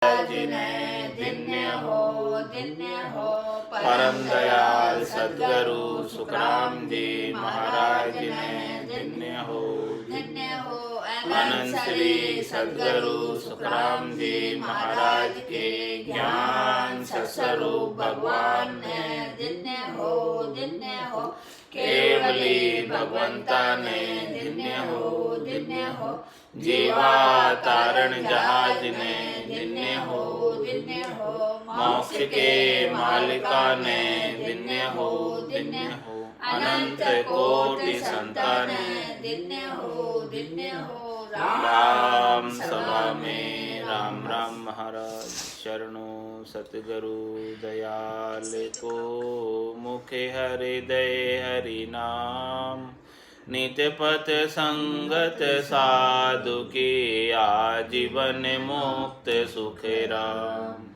जिन्हें धन्य हो परम दयाल सद्गुरु सुखराम जी महाराज ने धन्य हो अनंत श्री सद्गुरु सुखराम जी महाराज के ज्ञान सत्स्वरूप भगवान ने धन्य हो केवली भगवंता ने धन्य हो जीवा तारण जहाज ने धन्य हो मोक्ष के मालिका ने धन्य हो अनंत कोटि संतान धन्य हो राम सभा में राम राम महाराज शरणों सतगुरु दयाल को मुखे हृदय हरि नाम नित्य पथ संगत साधु की आजीवन मुक्त सुख राम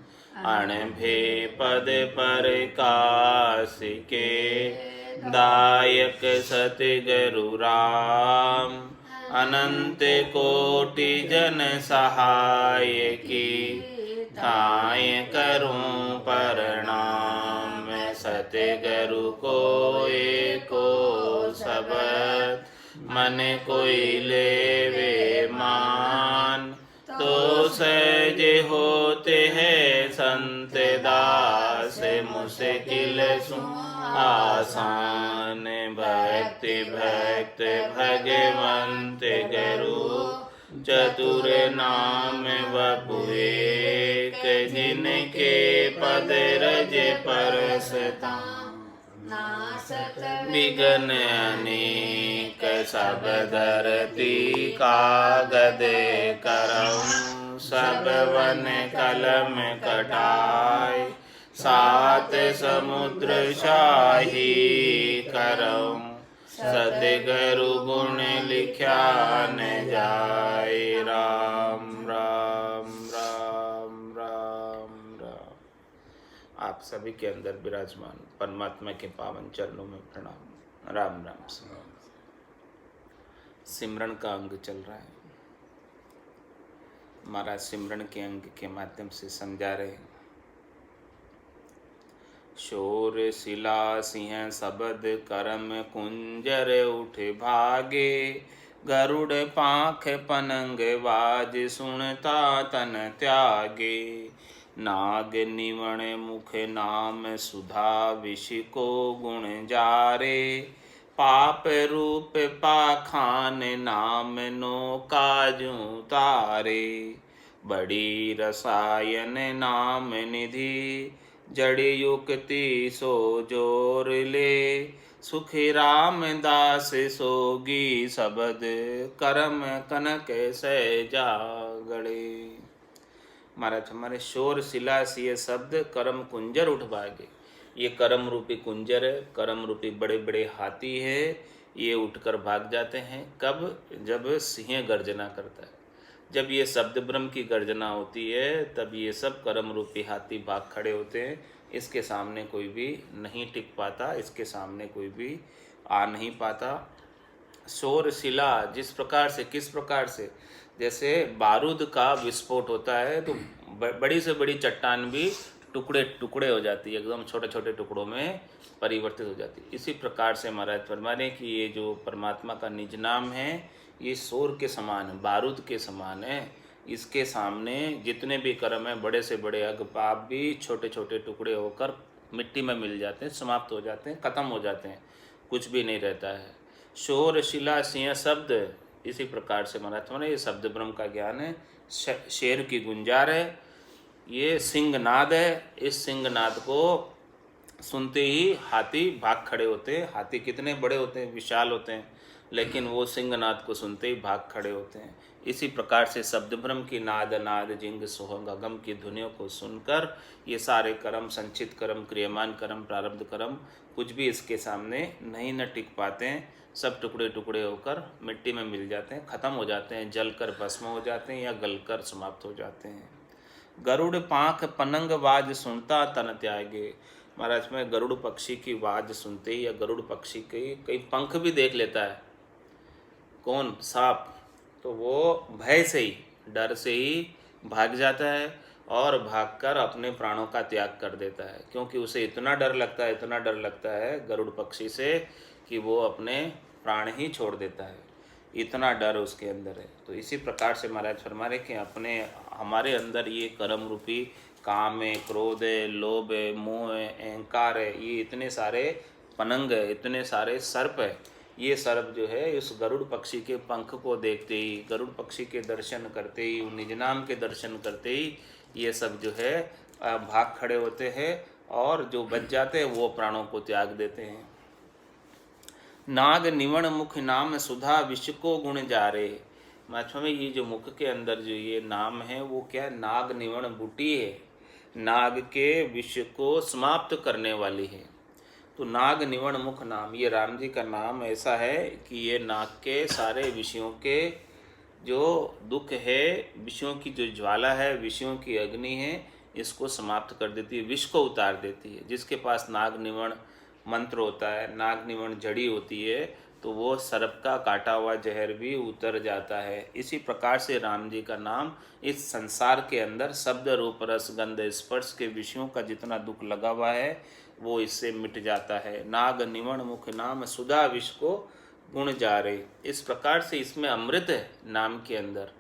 अणभे पद पर काश के दायक सतगुरु राम अनंत कोटि जन सहाय की ताय करूं प्रणाम सतगुरु को एको सबद मन कोई लेवे मान तो सहज होते हैं संत दास मुश्किल सु आसान भक्ति भक्त भगवंत गुरु चतुर नाम वपु एक जिनके पद रज परसता विघ्न अनेक सब धरती कागद करऊं सब वन कलम कटाय सात समुद्र शाही करऊं सतगुरु गुण लिख्या न जाय राम राम राम राम राम। आप सभी के अंदर विराजमान परमात्मा के पावन चरणों में प्रणाम। राम राम सिमरन का अंग चल रहा है। महाराज सिमरन के अंग के माध्यम से समझा रहे हैं। शोर शिला सिंह सबद करम कुंजर उठ भागे गरुड़ पाख पनंग बाज सुनता तन त्यागे नाग निवण मुख नाम सुधा विष को गुण जारे पाप रूप पाखान नाम नो काजू तारे बड़ी रसायन नाम निधि जड़ी युक्ति सो जोर ले सुखी राम दास सोगी सबद करम कनक सहजा गड़े। महाराज हमारे शोर शिला से शब्द करम कुंजर उठ भागे। ये करम रूपी कुंजर है, करम रूपी बड़े बड़े हाथी है, ये उठकर भाग जाते हैं। कब? जब सिंह गर्जना करता है, जब ये शब्द ब्रह्म की गर्जना होती है, तब ये सब कर्म रूपी हाथी भाग खड़े होते हैं। इसके सामने कोई भी नहीं टिक पाता, इसके सामने कोई भी आ नहीं पाता। शोर शिला जिस प्रकार से, किस प्रकार से, जैसे बारूद का विस्फोट होता है तो बड़ी से बड़ी चट्टान भी टुकड़े टुकड़े हो जाती है, एकदम छोटे छोटे टुकड़ों में परिवर्तित हो जाती है। इसी प्रकार से महाराज फरमा रहे कि ये जो परमात्मा का निज नाम है ये शोर के समान है, बारूद के समान है। इसके सामने जितने भी कर्म हैं, बड़े से बड़े अग पाप भी छोटे छोटे टुकड़े होकर मिट्टी में मिल जाते हैं, समाप्त हो जाते हैं, खत्म हो जाते हैं, कुछ भी नहीं रहता है। शोर शिला सिंह शब्द इसी प्रकार से महाराज ने ये शब्द ब्रह्म का ज्ञान है। शेर की गुंजार है, ये सिंहनाद है। इस सिंहनाद को सुनते ही हाथी भाग खड़े होते हैं। हाथी कितने बड़े होते हैं, विशाल होते हैं, लेकिन वो सिंहनाद को सुनते ही भाग खड़े होते हैं। इसी प्रकार से शब्द ब्रह्म की नाद नाद जिंग सोहंग अगम की ध्वनियों को सुनकर ये सारे कर्म, संचित कर्म, क्रियमान कर्म, प्रारब्ध कर्म कुछ भी इसके सामने नहीं न टिक पाते हैं। सब टुकड़े टुकड़े होकर मिट्टी में मिल जाते हैं, खत्म हो जाते हैं, जलकर भस्म हो जाते हैं या गलकर समाप्त हो जाते हैं। गरुड़ पांख पनंग वाज सुनता तन त्यागे। महाराज में गरुड़ पक्षी की आवाज सुनते ही या गरुड़ पक्षी के कई पंख भी देख लेता है, कौन? सांप, तो वो भय से ही, डर से ही भाग जाता है और भागकर अपने प्राणों का त्याग कर देता है, क्योंकि उसे इतना डर लगता है, इतना डर लगता है गरुड़ पक्षी से कि वो अपने प्राण ही छोड़ देता है, इतना डर उसके अंदर है। तो इसी प्रकार से महाराज फरमा रहे कि अपने हमारे अंदर ये कर्म रूपी काम है, क्रोध है, लोभ है, मोह है, अहंकार है, ये इतने सारे पनंग है, इतने सारे सर्प है। ये सर्प जो है इस गरुड़ पक्षी के पंख को देखते ही, गरुड़ पक्षी के दर्शन करते ही, निज नाम के दर्शन करते ही ये सब जो है भाग खड़े होते हैं, और जो बच जाते हैं वो प्राणों को त्याग देते हैं। नाग निवण मुख नाम सुधा विष को गुण जारे। माछो में ये जो मुख के अंदर जो ये नाम है वो क्या है? नाग निवण बूटी है, नाग के विष को समाप्त करने वाली है। तो नाग निवण मुख नाम, ये राम जी का नाम ऐसा है कि ये नाग के सारे विषयों के जो दुख है, विषयों की जो ज्वाला है, विषयों की अग्नि है, इसको समाप्त कर देती है, विष को उतार देती है। जिसके पास नाग निवण मंत्र होता है, नाग निवण जड़ी होती है, तो वो सर्प का काटा हुआ जहर भी उतर जाता है। इसी प्रकार से राम जी का नाम इस संसार के अंदर शब्द रूप रस गंध स्पर्श के विषयों का जितना दुख लगा हुआ है वो इससे मिट जाता है। नाग निवण मुख नाम सुधा विष को गुण जा रहे, इस प्रकार से इसमें अमृत है नाम के अंदर।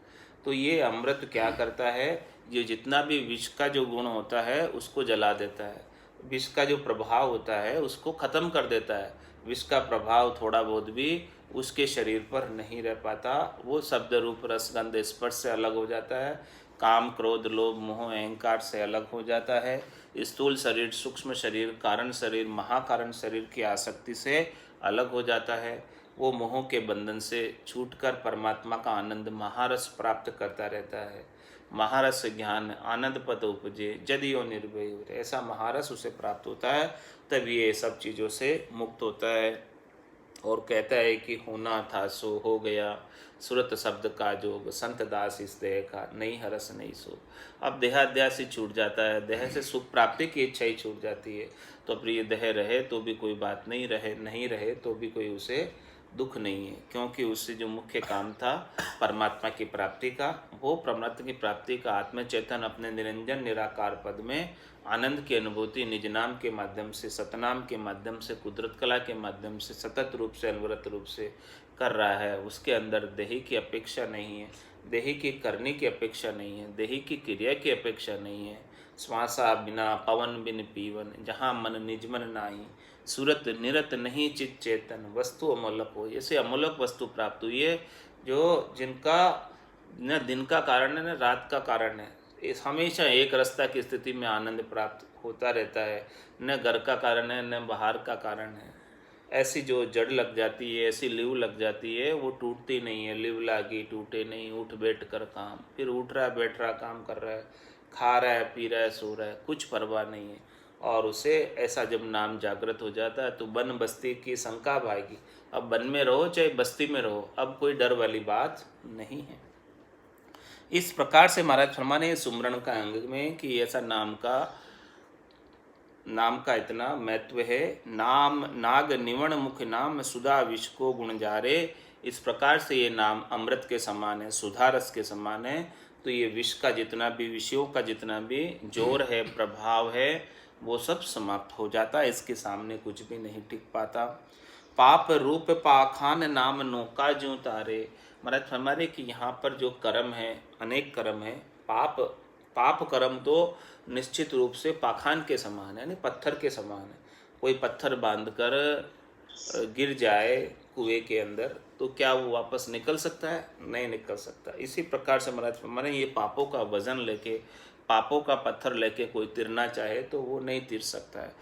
तो ये अमृत क्या करता है? ये जितना भी विष का जो गुण होता है उसको जला देता है, विष का जो प्रभाव होता है उसको खत्म कर देता है। विष का प्रभाव थोड़ा बहुत भी उसके शरीर पर नहीं रह पाता, वो शब्द रूप रस गंध स्पर्श से अलग हो जाता है, काम क्रोध लोभ मोह अहंकार से अलग हो जाता है, स्थूल शरीर सूक्ष्म शरीर कारण शरीर महाकारण शरीर की आसक्ति से अलग हो जाता है। वो मोह के बंधन से छूटकर परमात्मा का आनंद महारस प्राप्त करता रहता है। महारस ज्ञान आनंद पद उपजे जदियो निर्भय हो, ऐसा महारस उसे प्राप्त होता है, तब ये सब चीज़ों से मुक्त होता है। और कहता है कि होना था सो हो गया, सुरत शब्द का जोग संत दास इस देह का, नहीं हरस नहीं सो। अब देहाध्यास ही छूट जाता है, देह से सुख प्राप्ति की इच्छा ही छूट जाती है। तो प्रिय देह रहे तो भी कोई बात नहीं, रहे नहीं रहे तो भी कोई उसे दुख नहीं है, क्योंकि उससे जो मुख्य काम था परमात्मा की प्राप्ति का, वो परमात्मा की प्राप्ति का आत्म चेतन अपने निरंजन निराकार पद में आनंद की अनुभूति निज नाम के माध्यम से, सतनाम के माध्यम से, कुदरत कला के माध्यम से सतत रूप से अनवरत रूप से कर रहा है। उसके अंदर देही की अपेक्षा नहीं है, देही की करने की अपेक्षा नहीं है, देही की क्रिया की अपेक्षा नहीं है। श्वासा बिना पवन बिन पीवन, जहाँ मन निज मन नाही, सूरत निरत नहीं चित चेतन, वस्तु अमोलक हो। ऐसे अमोलक वस्तु प्राप्त हुई है जो जिनका न दिन का कारण है न रात का कारण है, इस हमेशा एक रास्ता की स्थिति में आनंद प्राप्त होता रहता है, न घर का कारण है न बाहर का कारण है। ऐसी जो जड़ लग जाती है, ऐसी लीव लग जाती है, वो टूटती नहीं है। लीव लागी टूटे नहीं, उठ बैठ कर काम, फिर उठ रहा है बैठ रहा काम कर रहा है, खा रहा है पी रहा है सो रहा है, कुछ परवाह नहीं है। और उसे ऐसा जब नाम जागृत हो जाता है तो बन बस्ती की शंका भागी। अब वन में रहो चाहे बस्ती में रहो, अब कोई डर वाली बात नहीं है। इस प्रकार से महाराज फरमाने सुमरण का अंग में कि ऐसा नाम का इतना महत्व है। नाम नाग निवण मुख नाम सुधा विष को गुण जारे, इस प्रकार से ये नाम अमृत के समान है, सुधा रस के समान है। तो ये विष का जितना भी, विषयों का जितना भी जोर है, प्रभाव है, वो सब समाप्त हो जाता है, इसके सामने कुछ भी नहीं टिक पाता। पाप रूप पाखान नाम नौका ज्यों तारे। महाराज फरमारे कि यहाँ पर जो कर्म है, अनेक कर्म है। पाप कर्म तो निश्चित रूप से पाखान के समान है, यानी पत्थर के समान है। कोई पत्थर बांधकर गिर जाए कुएं के अंदर तो क्या वो वापस निकल सकता है? नहीं निकल सकता। इसी प्रकार से महाराज फरमाने ये पापों का वजन लेके, पापों का पत्थर लेके कोई तिरना चाहे तो वो नहीं तिर सकता है।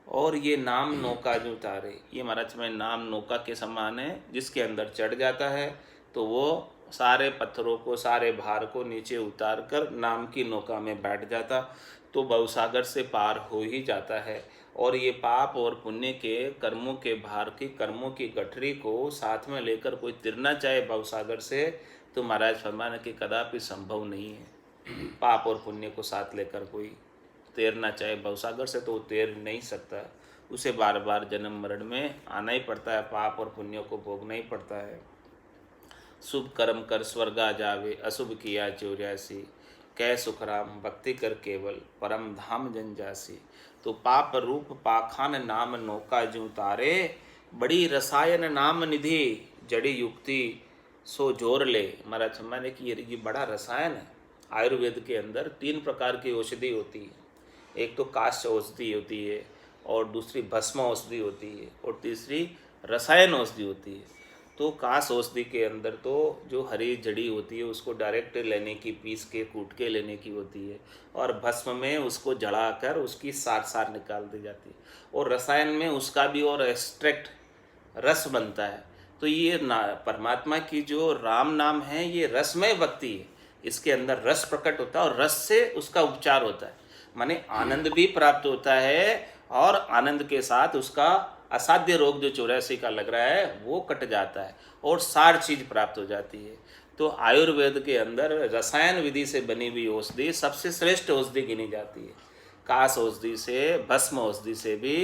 और ये नाम नौका जो तारे, ये महाराज में नाम नौका के समान है, जिसके अंदर चढ़ जाता है तो वो सारे पत्थरों को, सारे भार को नीचे उतार कर नाम की नौका में बैठ जाता, तो भवसागर से पार हो ही जाता है। और ये पाप और पुण्य के कर्मों के भार की, कर्मों की गठरी को साथ में लेकर कोई तिरना चाहे भवसागर से, तो महाराज फरमाने कि कदापि संभव नहीं है। पाप और पुण्य को साथ लेकर कोई तैरना चाहे भवसागर से तो वो तैर नहीं सकता, उसे बार बार जन्म मरण में आना ही पड़ता है, पाप और पुण्यों को भोगना ही पड़ता है। शुभ कर्म कर स्वर्गा जावे, अशुभ किया चौरासी, कै सुखराम भक्ति कर केवल परम धाम जन जासी। तो पाप रूप पाखान नाम नौका जू तारे, बड़ी रसायन नाम निधि जड़ी युक्ति सो जोर ले। महाराज माने कि ये बड़ा रसायन है। आयुर्वेद के अंदर 3 प्रकार की औषधि होती है। एक तो काष्ठ औषधि होती है, और दूसरी भस्म औषधि होती है, और तीसरी रसायन औषधि होती है। तो काष्ठ औषधि के अंदर तो जो हरी जड़ी होती है उसको डायरेक्ट लेने की, पीस के कूट के लेने की होती है, और भस्म में उसको जलाकर उसकी सार सार निकाल दी जाती है, और रसायन में उसका भी और एक्सट्रैक्ट रस बनता है। तो ये परमात्मा की जो राम नाम है ये रसमय भक्ति है। इसके अंदर रस प्रकट होता है और रस से उसका उपचार होता है, माने आनंद भी प्राप्त होता है, और आनंद के साथ उसका असाध्य रोग जो 84 का लग रहा है वो कट जाता है, और सार चीज प्राप्त हो जाती है। तो आयुर्वेद के अंदर रसायन विधि से बनी हुई औषधि सबसे श्रेष्ठ औषधि गिनी जाती है। काश औषधि से, भस्म औषधि से भी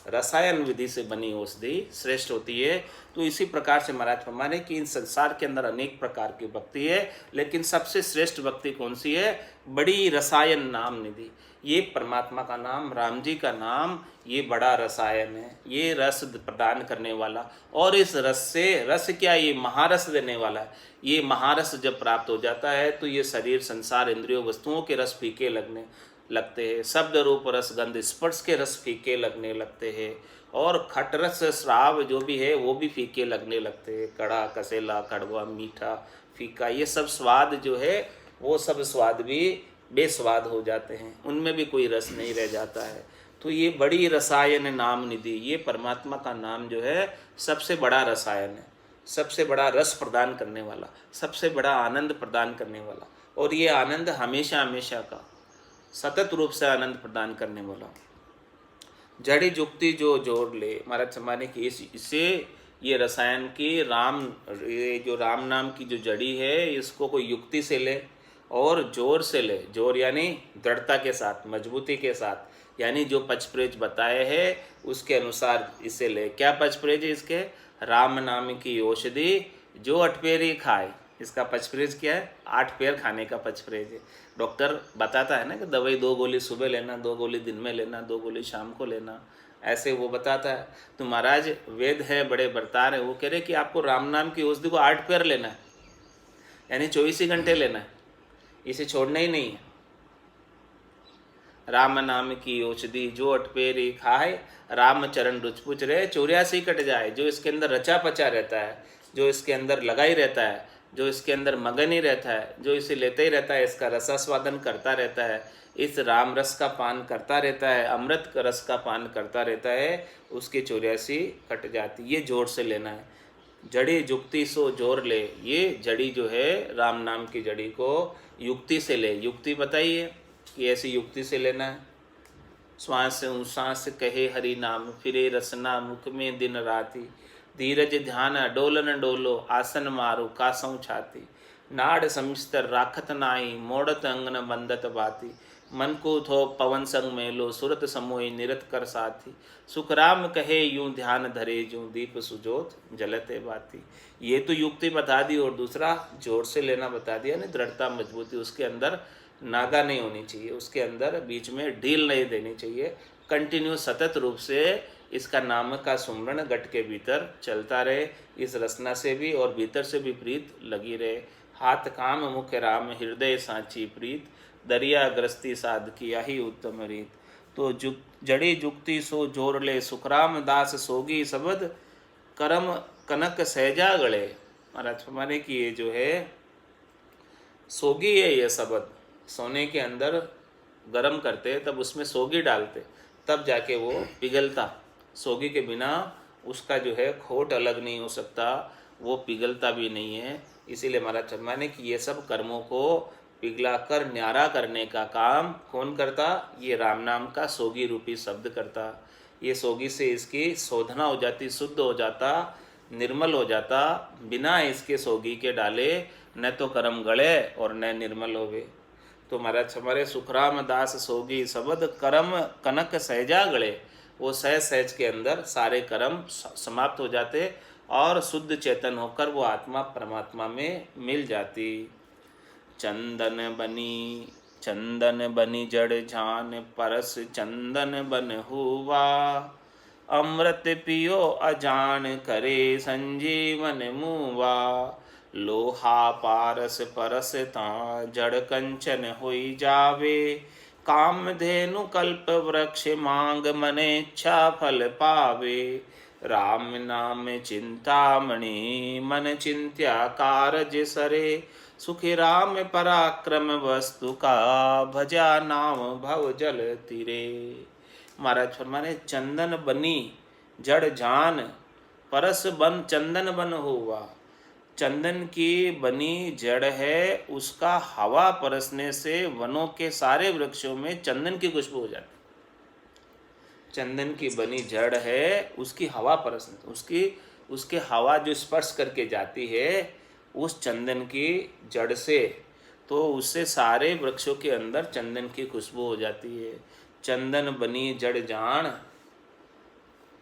रसायन विधि से बनी औषधि श्रेष्ठ होती है। तो इसी प्रकार से महाराज फरमाने कि इन संसार के अंदर अनेक प्रकार की भक्ति है, लेकिन सबसे श्रेष्ठ भक्ति कौन सी है? बड़ी रसायन नाम निधि। ये परमात्मा का नाम, राम जी का नाम, ये बड़ा रसायन है, ये रस प्रदान करने वाला, और इस रस से, रस क्या, ये महारस देने वाला है। ये महारस जब प्राप्त हो जाता है तो ये शरीर, संसार, इंद्रियों, वस्तुओं के रस फीके लगने लगते हैं, शब्द रूप रस गंध स्पर्श के रस फीके लगने लगते हैं, और खट रस श्राव जो भी है वो भी फीके लगने लगते हैं। कड़ा, कसेला, कड़वा, मीठा, फीका, ये सब स्वाद जो है वो सब स्वाद भी बेस्वाद हो जाते हैं, उनमें भी कोई रस नहीं रह जाता है। तो ये बड़ी रसायन नाम निधि, ये परमात्मा का नाम जो है सबसे बड़ा रसायन है, सबसे बड़ा रस प्रदान करने वाला, सबसे बड़ा आनंद प्रदान करने वाला, और ये आनंद हमेशा हमेशा का सतत रूप से आनंद प्रदान करने वाला। जड़ी जुक्ति जो जोड़ ले, महाराज सम्माने की इसे, ये रसायन की ये जो राम नाम की जो जड़ी है इसको कोई युक्ति से ले और जोर से ले। जोर यानी दृढ़ता के साथ, मजबूती के साथ, यानी जो पचप्रेज बताए हैं उसके अनुसार इसे ले। क्या पचप्रेज है इसके? राम नाम की औषधि जो 8 पेरी खाए, इसका पचप्रेज क्या है? 8 पेर खाने का पचप्रेज है। डॉक्टर बताता है ना कि दवाई 2 गोली सुबह लेना, 2 गोली दिन में लेना, 2 गोली शाम को लेना, ऐसे वो बताता है। तो महाराज वेद है, बड़े बरतार है, वो कह रहे कि आपको राम नाम की औषधि को 8 पेर लेना है, यानी 24 ही घंटे लेना है, इसे छोड़ना ही नहीं है। राम नाम की औषधि जो 8 पेरी खाए, राम चरण रुचपुच रहे, 84 कट जाए। जो इसके अंदर रचा पचा रहता है, जो इसके अंदर लगा ही रहता है, जो इसके अंदर मगन ही रहता है, जो इसे लेते ही रहता है, इसका रसास्वादन करता रहता है, इस राम रस का पान करता रहता है, अमृत रस का पान करता रहता है, उसकी 84 कट जाती। ये जोर से लेना है। जड़ी जुक्ति सो जोर ले, ये जड़ी जो है राम नाम की जड़ी को युक्ति से ले। युक्ति बताइए कि ऐसी युक्ति से लेना है। श्वास सांस कहे हरि नाम, फिरे रसना मुख में दिन राति, धीरज ध्यान डोलन डोलो, आसन मारो कासों छाती, नाड़ समिस्तर राखत नाई, मोड़त अंगन बंदत बाती, मन को थो पवन संग मेलो, सुरत समोई निरत कर साथी, सुखराम कहे यूं ध्यान धरे, जो दीप सुजोत जलते बाती। ये तो युक्ति बता दी, और दूसरा जोर से लेना बता दिया ना, दृढ़ता मजबूती। उसके अंदर नागा नहीं होनी चाहिए, उसके अंदर बीच में ढील नहीं देनी चाहिए। कंटिन्यू सतत रूप से इसका नाम का सुमरण गट के भीतर चलता रहे, इस रसना से भी और भीतर से भी प्रीत लगी रहे। हाथ काम मुख राम, हृदय सांची प्रीत, दरिया ग्रस्ती साध किया ही उत्तम रीत। तो जड़ी जुक्ति सो जोर ले, सुखराम दास सोगी शब्द, करम कनक सहजा गले। महाराज हमारे की ये जो है सोगी है, ये शब्द सोने के अंदर गरम करते तब उसमें सोगी डालते, तब जाके वो पिघलता। सोगी के बिना उसका जो है खोट अलग नहीं हो सकता, वो पिघलता भी नहीं है। इसीलिए महाराज शर्मा ने कि ये सब कर्मों को पिघला कर न्यारा करने का काम कौन करता? ये राम नाम का सोगी रूपी शब्द करता। ये सोगी से इसकी शोधना हो जाती, शुद्ध हो जाता, निर्मल हो जाता। बिना इसके सोगी के डाले न तो कर्म गले और न निर्मल होवे। तो महाराज हमारे सुखराम दास सोगी शब्द, कर्म कनक सहजा गले, वो सहज सहज के अंदर सारे कर्म समाप्त हो जाते और शुद्ध चेतन होकर वो आत्मा परमात्मा में मिल जाती। चंदन बनी चंदन बनी जड़ झान परस चंदन बन हुआ। अमृत पियो अजान करे संजीवन मुआ। लोहा पारस परस ता जड़ कंचन होई जावे। कामधेनु कल्प वृक्ष मांग मने इच्छा फल पावे। राम नाम चिंतामणि मन चिंत्या कारज सरे। सुखी राम पराक्रम वस्तु का भजा नाम भव जल तीरे। महाराज फरमाने चंदन बनी जड़ जान परस बन चंदन बन हुआ। चंदन की बनी जड़ है, उसका हवा परसने से वनों के सारे वृक्षों में चंदन की खुशबू हो जाती। चंदन की बनी जड़ है, उसकी हवा परसने उसके हवा जो स्पर्श करके जाती है उस चंदन की जड़ से, तो उससे सारे वृक्षों के अंदर चंदन की खुशबू हो जाती है। चंदन बनी जड़ जान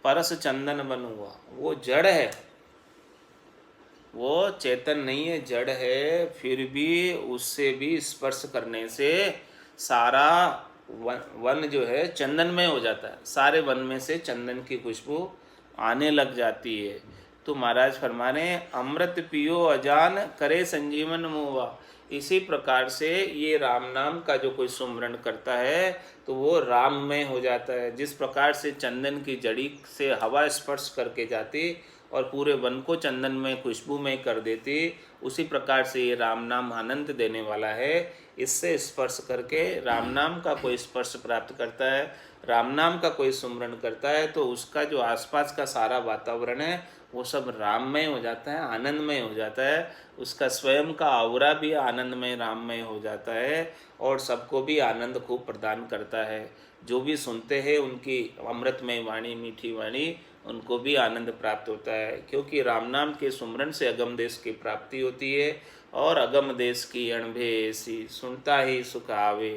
परस चंदन बन हुआ। वो जड़ है, वो चेतन नहीं है, जड़ है, फिर भी उससे भी स्पर्श करने से सारा वन जो है चंदनमय हो जाता है। सारे वन में से चंदन की खुशबू आने लग जाती है। तो महाराज फरमाने अमृत पियो अजान करे संजीवन मुआ। इसी प्रकार से ये राम नाम का जो कोई सुमरण करता है तो वो राममय हो जाता है। जिस प्रकार से चंदन की जड़ी से हवा स्पर्श करके जाती और पूरे वन को चंदन में खुशबू में कर देती, उसी प्रकार से ये राम नाम आनंद देने वाला है। इससे स्पर्श करके राम नाम का कोई स्पर्श प्राप्त करता है, राम नाम का कोई सुमरण करता है, तो उसका जो आसपास का सारा वातावरण है वो सब राममय हो जाता है, आनंदमय हो जाता है। उसका स्वयं का औरा भी आनंदमय राममय हो जाता है और सबको भी आनंद खूब प्रदान करता है। जो भी सुनते हैं उनकी अमृतमय वाणी, मीठी वाणी, उनको भी आनंद प्राप्त होता है। क्योंकि राम नाम के सुमरण से अगम देश की प्राप्ति होती है और अगम देश की अणभे ऐसी सुनता ही सुख आवे।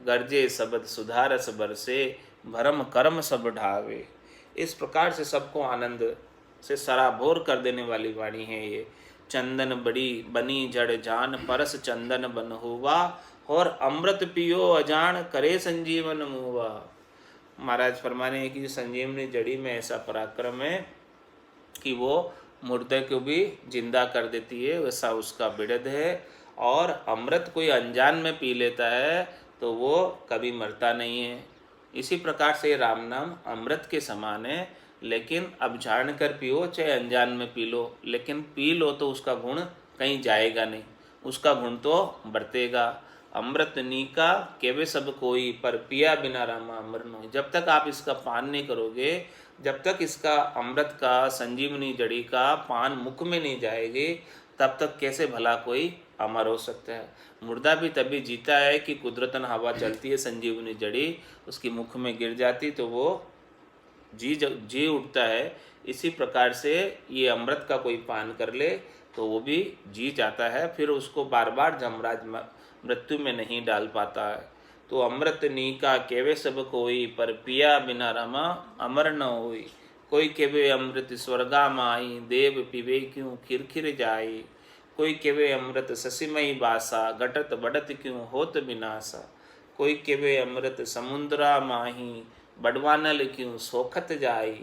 गर्जे शब्द सुधारस बरसे भरम कर्म सब ढावे। इस प्रकार से सबको आनंद से सराबोर कर देने वाली वाणी है ये। चंदन बड़ी बनी जड़ जान परस चंदन बन हुआ और अमृत पियो अजान करे संजीवन मुआ। महाराज फरमाने हैं कि संजीवनी जड़ी में ऐसा पराक्रम है कि वो मुर्दे को भी जिंदा कर देती है, वैसा उसका बिड़द है। और अमृत कोई अनजान में पी लेता है तो वो कभी मरता नहीं है। इसी प्रकार से राम नाम अमृत के समान है, लेकिन अब जान कर पियो चाहे अनजान में पी लो, लेकिन पी लो तो उसका गुण कहीं जाएगा नहीं, उसका गुण तो बरतेगा। अमृत नीका केवे सब कोई पर पिया बिना रामा अमर नो। जब तक आप इसका पान नहीं करोगे, जब तक इसका अमृत का संजीवनी जड़ी का पान मुख में नहीं जाएगी, तब तक कैसे भला कोई अमर हो सकता है। मुर्दा भी तभी जीता है कि कुदरतन हवा चलती है, संजीवनी जड़ी उसकी मुख में गिर जाती तो वो जी उठता है। इसी प्रकार से ये अमृत का कोई पान कर ले तो वो भी जी जाता है, फिर उसको बार बार जमराज मृत्यु में नहीं डाल पाता है। तो अमृत नीका केवे सब कोई पर पिया बिना रमा अमर न होई। कोई केवे अमृत स्वर्गा माई देव पीवे क्यों खिरखिर जाई। कोई केवे अमृत ससीमई बासा घटत बढ़त क्यों होत विनाशा। कोई केवे अमृत समुद्रा माही बड़वानल क्यों सोखत जाई।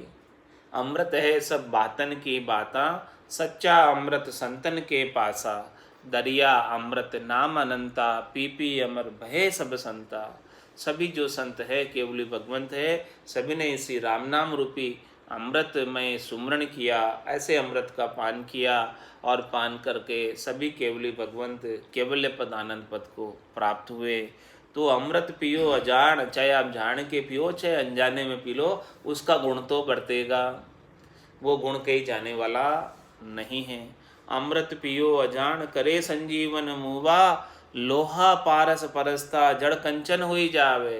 अमृत है सब बातन की बाता सच्चा अमृत संतन के पासा। दरिया अमृत नाम अनंता पी पी अमर भय सब संता। सभी जो संत है केवली भगवंत है, सभी ने इसी राम नाम रूपी अमृत में सुमरण किया, ऐसे अमृत का पान किया और पान करके सभी केवली भगवंत केवल्य पद आनंद पद को प्राप्त हुए। तो अमृत पियो अजान, चाहे आप जान के पियो चाहे अनजाने में पी लो, उसका गुण तो बढ़तेगा, वो गुण कहीं जाने वाला नहीं है। अमृत पियो अजान करे संजीवन मुवा। लोहा पारस परसता जड़ कंचन हुई जावे।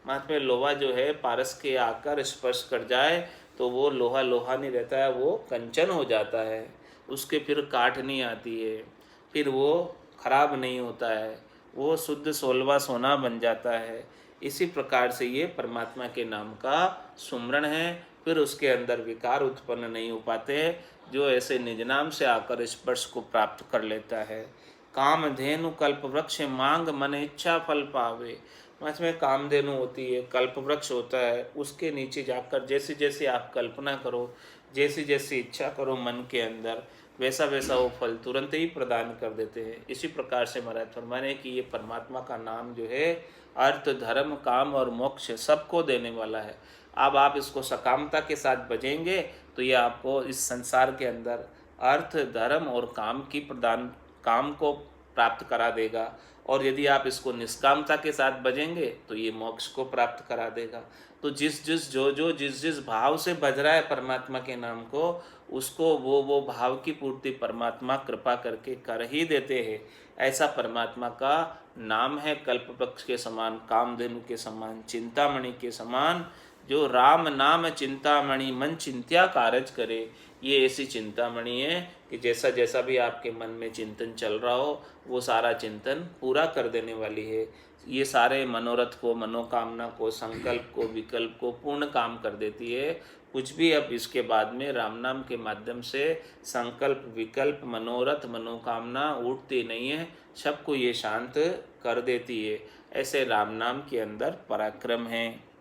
महात्मा लोहा जो है पारस के आकर स्पर्श कर जाए तो वो लोहा लोहा नहीं रहता है, वो कंचन हो जाता है, उसके फिर काट नहीं आती है, फिर वो खराब नहीं होता है, वो शुद्ध सोलवा सोना बन जाता है। इसी प्रकार से ये परमात्मा के नाम का सुमरण है। फिर उसके अंदर विकार उत्पन्न नहीं हो पाते, जो ऐसे निज नाम से आकर स्पर्श को प्राप्त कर लेता है। कामधेनु कल्प वृक्ष मांग मन इच्छा फल पावे। इसमें कामधेनु होती है, कल्प वृक्ष होता है, उसके नीचे जाकर जैसे जैसे आप कल्पना करो, जैसी जैसी इच्छा करो मन के अंदर, वैसा वैसा वो फल तुरंत ही प्रदान कर देते हैं। इसी प्रकार से महाराज फरमाने कि ये परमात्मा का नाम जो है अर्थ धर्म काम और मोक्ष सबको देने वाला है। अब आप इसको सकामता के साथ बजेंगे तो ये आपको इस संसार के अंदर अर्थ धर्म और काम को प्राप्त करा देगा, और यदि आप इसको निष्कामता के साथ बजेंगे तो ये मोक्ष को प्राप्त करा देगा। तो जिस जिस भाव से बज रहा है परमात्मा के नाम को, उसको वो भाव की पूर्ति परमात्मा कृपा करके कर ही देते हैं। ऐसा परमात्मा का नाम है, कल्पवृक्ष के समान, कामधेनु के समान, चिंतामणि के समान। जो राम नाम चिंतामणि मन चिंत्या कारज करे, ये ऐसी चिंतामणि है कि जैसा जैसा भी आपके मन में चिंतन चल रहा हो वो सारा चिंतन पूरा कर देने वाली है। ये सारे मनोरथ को, मनोकामना को, संकल्प को, विकल्प को पूर्ण काम कर देती है। कुछ भी अब इसके बाद में राम नाम के माध्यम से संकल्प विकल्प मनोरथ मनोकामना उठती नहीं है, सबको ये शांत कर देती है। ऐसे राम नाम के अंदर पराक्रम है।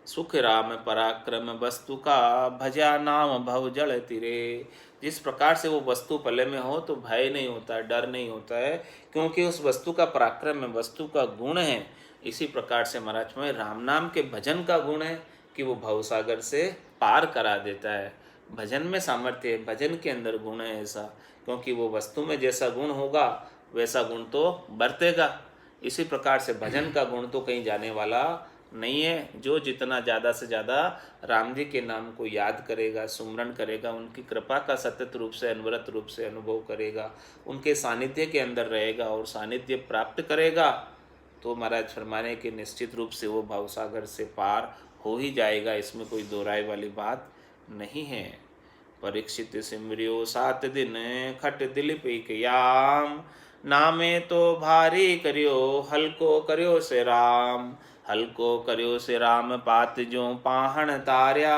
सुख राम पराक्रम वस्तु का भजा नाम भव जल तिरे। जिस प्रकार से वो वस्तु पले में हो तो भय नहीं होता है, डर नहीं होता है, क्योंकि उस वस्तु का पराक्रम में वस्तु का गुण है। इसी प्रकार से महाराज में राम नाम के भजन का गुण है कि वो भवसागर से पार करा देता है। भजन में सामर्थ्य है, भजन के अंदर गुण है ऐसा, क्योंकि वो वस्तु में जैसा गुण होगा वैसा गुण तो बरतेगा। इसी प्रकार से भजन का गुण तो कहीं जाने वाला नहीं है। जो जितना ज़्यादा से ज़्यादा राम जी के नाम को याद करेगा, सुमरन करेगा, उनकी कृपा का सतत रूप से अनवरत रूप से अनुभव करेगा, उनके सानिध्य के अंदर रहेगा और सानिध्य प्राप्त करेगा, तो महाराज फरमाने के निश्चित रूप से वो भावसागर से पार हो ही जाएगा। इसमें कोई दो राय वाली बात नहीं है। परीक्षित सिमरियो 7 दिन खट दिलीप याम, नामे तो भारी करियो हल्को करियो से राम। हल्को करियो से राम पात जो पाहण तार्या,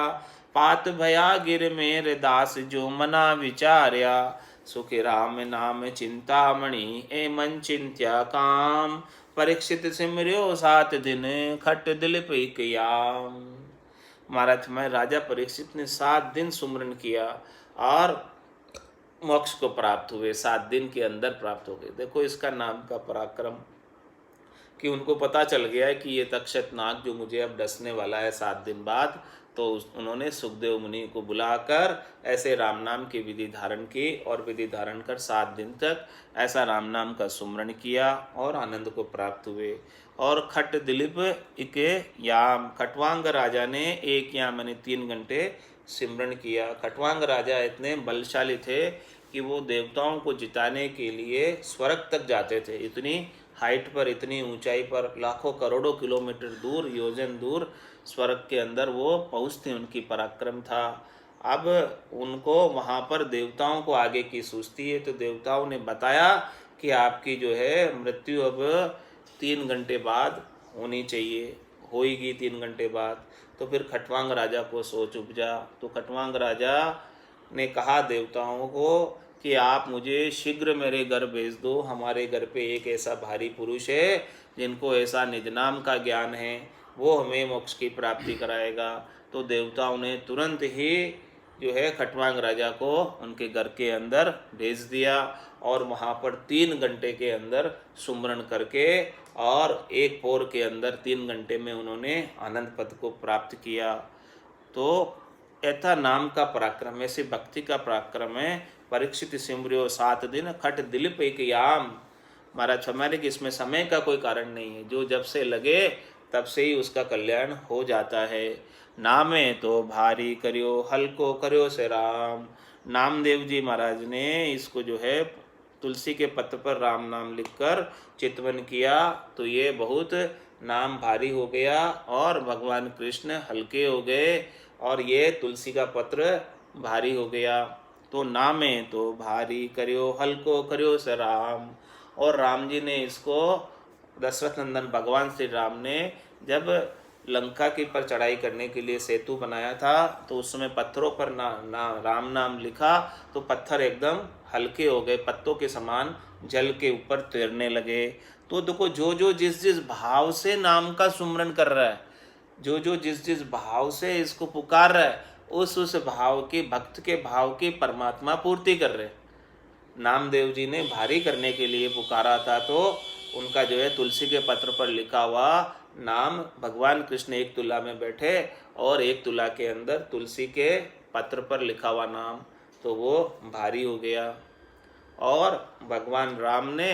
पात भया गिर मेरे दास जो मना विचार्या। सुख राम नाम चिंतामणि ए मन चिंत्या काम, परीक्षित सिमरियो 7 दिन खट दिलीप याम। महाराज में राजा परीक्षित ने 7 दिन सुमरन किया और मोक्ष को प्राप्त हुए, 7 दिन के अंदर प्राप्त हो गए। देखो इसका नाम का पराक्रम कि उनको पता चल गया है कि ये तक्षक नाग जो मुझे अब डसने वाला है 7 दिन बाद, तो उन्होंने सुखदेव मुनि को बुलाकर ऐसे राम नाम की विधि धारण की और विधि धारण कर 7 दिन तक ऐसा राम नाम का सुमरण किया और आनंद को प्राप्त हुए। और खट दिलीप इके याम, खटवांग राजा ने एक याम यानी 3 घंटे सिमरन किया। खटवांग राजा इतने बलशाली थे कि वो देवताओं को जिताने के लिए स्वर्ग तक जाते थे। इतनी हाइट पर, इतनी ऊंचाई पर, लाखों करोड़ों किलोमीटर दूर, योजन दूर स्वर्ग के अंदर वो पहुँचते, उनकी पराक्रम था। अब उनको वहाँ पर देवताओं को आगे की सूझती है, तो देवताओं ने बताया कि आपकी जो है मृत्यु अब 3 घंटे बाद होनी चाहिए, होएगी 3 घंटे बाद। तो फिर खटवांग राजा को सोच उपजा। तो खटवांग राजा ने कहा देवताओं को कि आप मुझे शीघ्र मेरे घर भेज दो, हमारे घर पे एक ऐसा भारी पुरुष है जिनको ऐसा निज नाम का ज्ञान है, वो हमें मोक्ष की प्राप्ति कराएगा। तो देवताओं ने तुरंत ही जो है खटवांग राजा को उनके घर के अंदर भेज दिया और वहाँ पर 3 घंटे के अंदर सुमरन करके और एक पौर के अंदर 3 घंटे में उन्होंने आनंद पद को प्राप्त किया। तो ऐसा नाम का पराक्रम, ऐसे भक्ति का पराक्रम है। परीक्षित सिमरियो 7 दिन खट दिलीप याम। महाराज हमारे कि इसमें समय का कोई कारण नहीं है, जो जब से लगे तब से ही उसका कल्याण हो जाता है। नामे तो भारी करियो हल्को करियो से राम। नामदेव जी महाराज ने इसको जो है तुलसी के पत्र पर राम नाम लिखकर चितवन किया, तो ये बहुत नाम भारी हो गया और भगवान कृष्ण हल्के हो गए और ये तुलसी का पत्र भारी हो गया। तो नामे तो भारी करियो हल्को करियो से राम। और राम जी ने इसको, दशरथ नंदन भगवान श्री राम ने जब लंका की पर चढ़ाई करने के लिए सेतु बनाया था, तो उस समय पत्थरों पर राम नाम लिखा तो पत्थर एकदम हल्के हो गए, पत्तों के समान जल के ऊपर तैरने लगे। तो देखो, जो जो जिस जिस भाव से नाम का सुमरन कर रहा है, जो जो जिस जिस भाव से इसको पुकार रहा है, उस भाव की, भक्त के भाव की परमात्मा पूर्ति कर रहे। नामदेव जी ने भारी करने के लिए पुकारा था, तो उनका जो है तुलसी के पत्र पर लिखा हुआ नाम, भगवान कृष्ण एक तुला में बैठे और एक तुला के अंदर तुलसी के पत्र पर लिखा हुआ नाम, तो वो भारी हो गया। और भगवान राम ने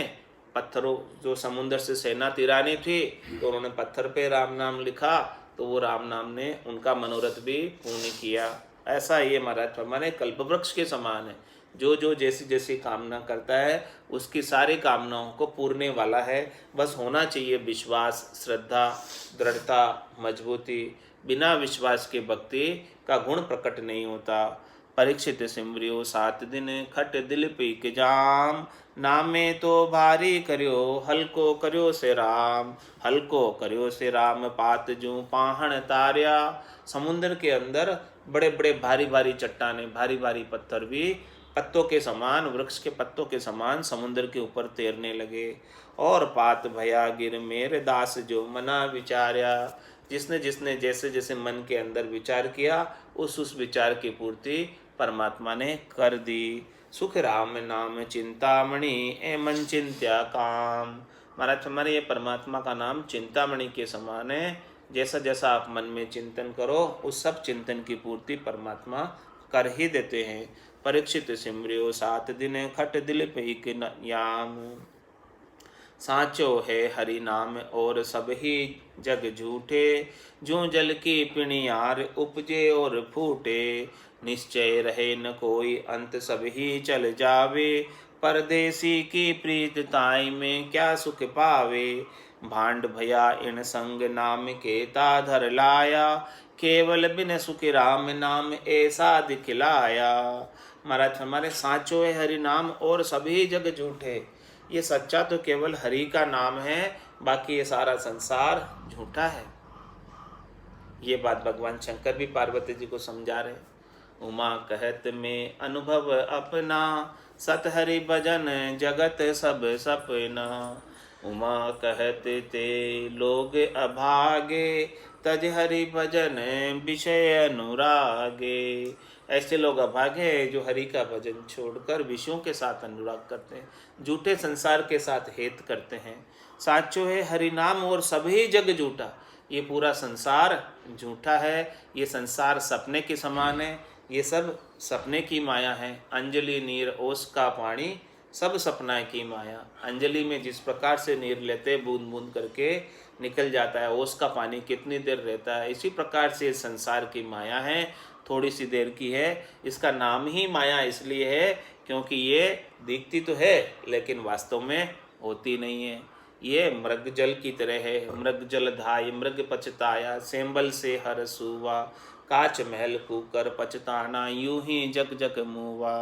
पत्थरों, जो समुद्र से सेना तिरानी थी, तो उन्होंने पत्थर पे राम नाम लिखा, तो वो राम नाम ने उनका मनोरथ भी पूर्ण किया। ऐसा ये महाराज फरमाने कल्पवृक्ष के समान है, जो जो जैसी जैसी कामना करता है उसकी सारी कामनाओं को पूरने वाला है। बस होना चाहिए विश्वास, श्रद्धा, दृढ़ता, मजबूती। बिना विश्वास के भक्ति का गुण प्रकट नहीं होता। परीक्षित सिमरियो 7 दिन खट दिल पीक जाम, नामे तो भारी करियो हल्को करियो से राम, हल्को करियो से राम पात जू पाहण तार्या। समुद्र के अंदर बड़े बड़े भारी भारी चट्टाने, भारी भारी पत्थर भी पत्तों के समान, वृक्ष के पत्तों के समान समुद्र के ऊपर तैरने लगे। और पात भया गिर मेरे दास जो मना विचार्या, जिसने जिसने जैसे जैसे मन के अंदर विचार किया, उस विचार की पूर्ति परमात्मा ने कर दी। सुख राम नाम चिंतामणि ए मन चिंत्या काम। महाराज हमारे ये परमात्मा का नाम चिंतामणि के समान है। जैसा जैसा आप मन में चिंतन करो, उस सब चिंतन की पूर्ति परमात्मा कर ही देते हैं। परीक्षित सिमरियो 7 दिन खट दिल पे याम, साचो है हरि नाम और सब ही जग झूठे, जो जल की पिणियार उपजे और फूटे, निश्चय रहे न कोई अंत सब ही चल जावे, परदेसी की प्रीत ताई में क्या सुख पावे, भांड भया इन संग नाम के ताधर लाया, केवल बिन सुख राम नाम ऐसा दिखलाया। महाराज हमारे साचो है हरि नाम और सभी जग झूठे, ये सच्चा तो केवल हरि का नाम है, बाकी ये सारा संसार झूठा है। ये बात भगवान शंकर भी पार्वती जी को समझा रहे। उमा कहत में अनुभव अपना, सत हरि भजन जगत सब सपना, उमा कहत ते लोग अभागे, तज हरि भजन विषय अनुरागे। ऐसे लोग अभागे हैं जो हरि का भजन छोड़कर विषयों के साथ अनुराग करते हैं, झूठे संसार के साथ हेत करते हैं। साचो है हरि नाम और सभी जग झूठा, ये पूरा संसार झूठा है। ये संसार सपने के समान है, ये सब सपने की माया है। अंजलि नीर ओस का पानी सब सपना की माया। अंजलि में जिस प्रकार से नीर लेते बूंद बूंद करके निकल जाता है, ओस का पानी कितनी देर रहता है, इसी प्रकार से संसार की माया है, थोड़ी सी देर की है। इसका नाम ही माया इसलिए है क्योंकि ये दिखती तो है लेकिन वास्तव में होती नहीं है। ये मृग जल की तरह है। मृग जल धाय मृग पछताया, सेंबल से हर सुवा, काच महल कुकर पछताना, यूं ही जग जग मुवा।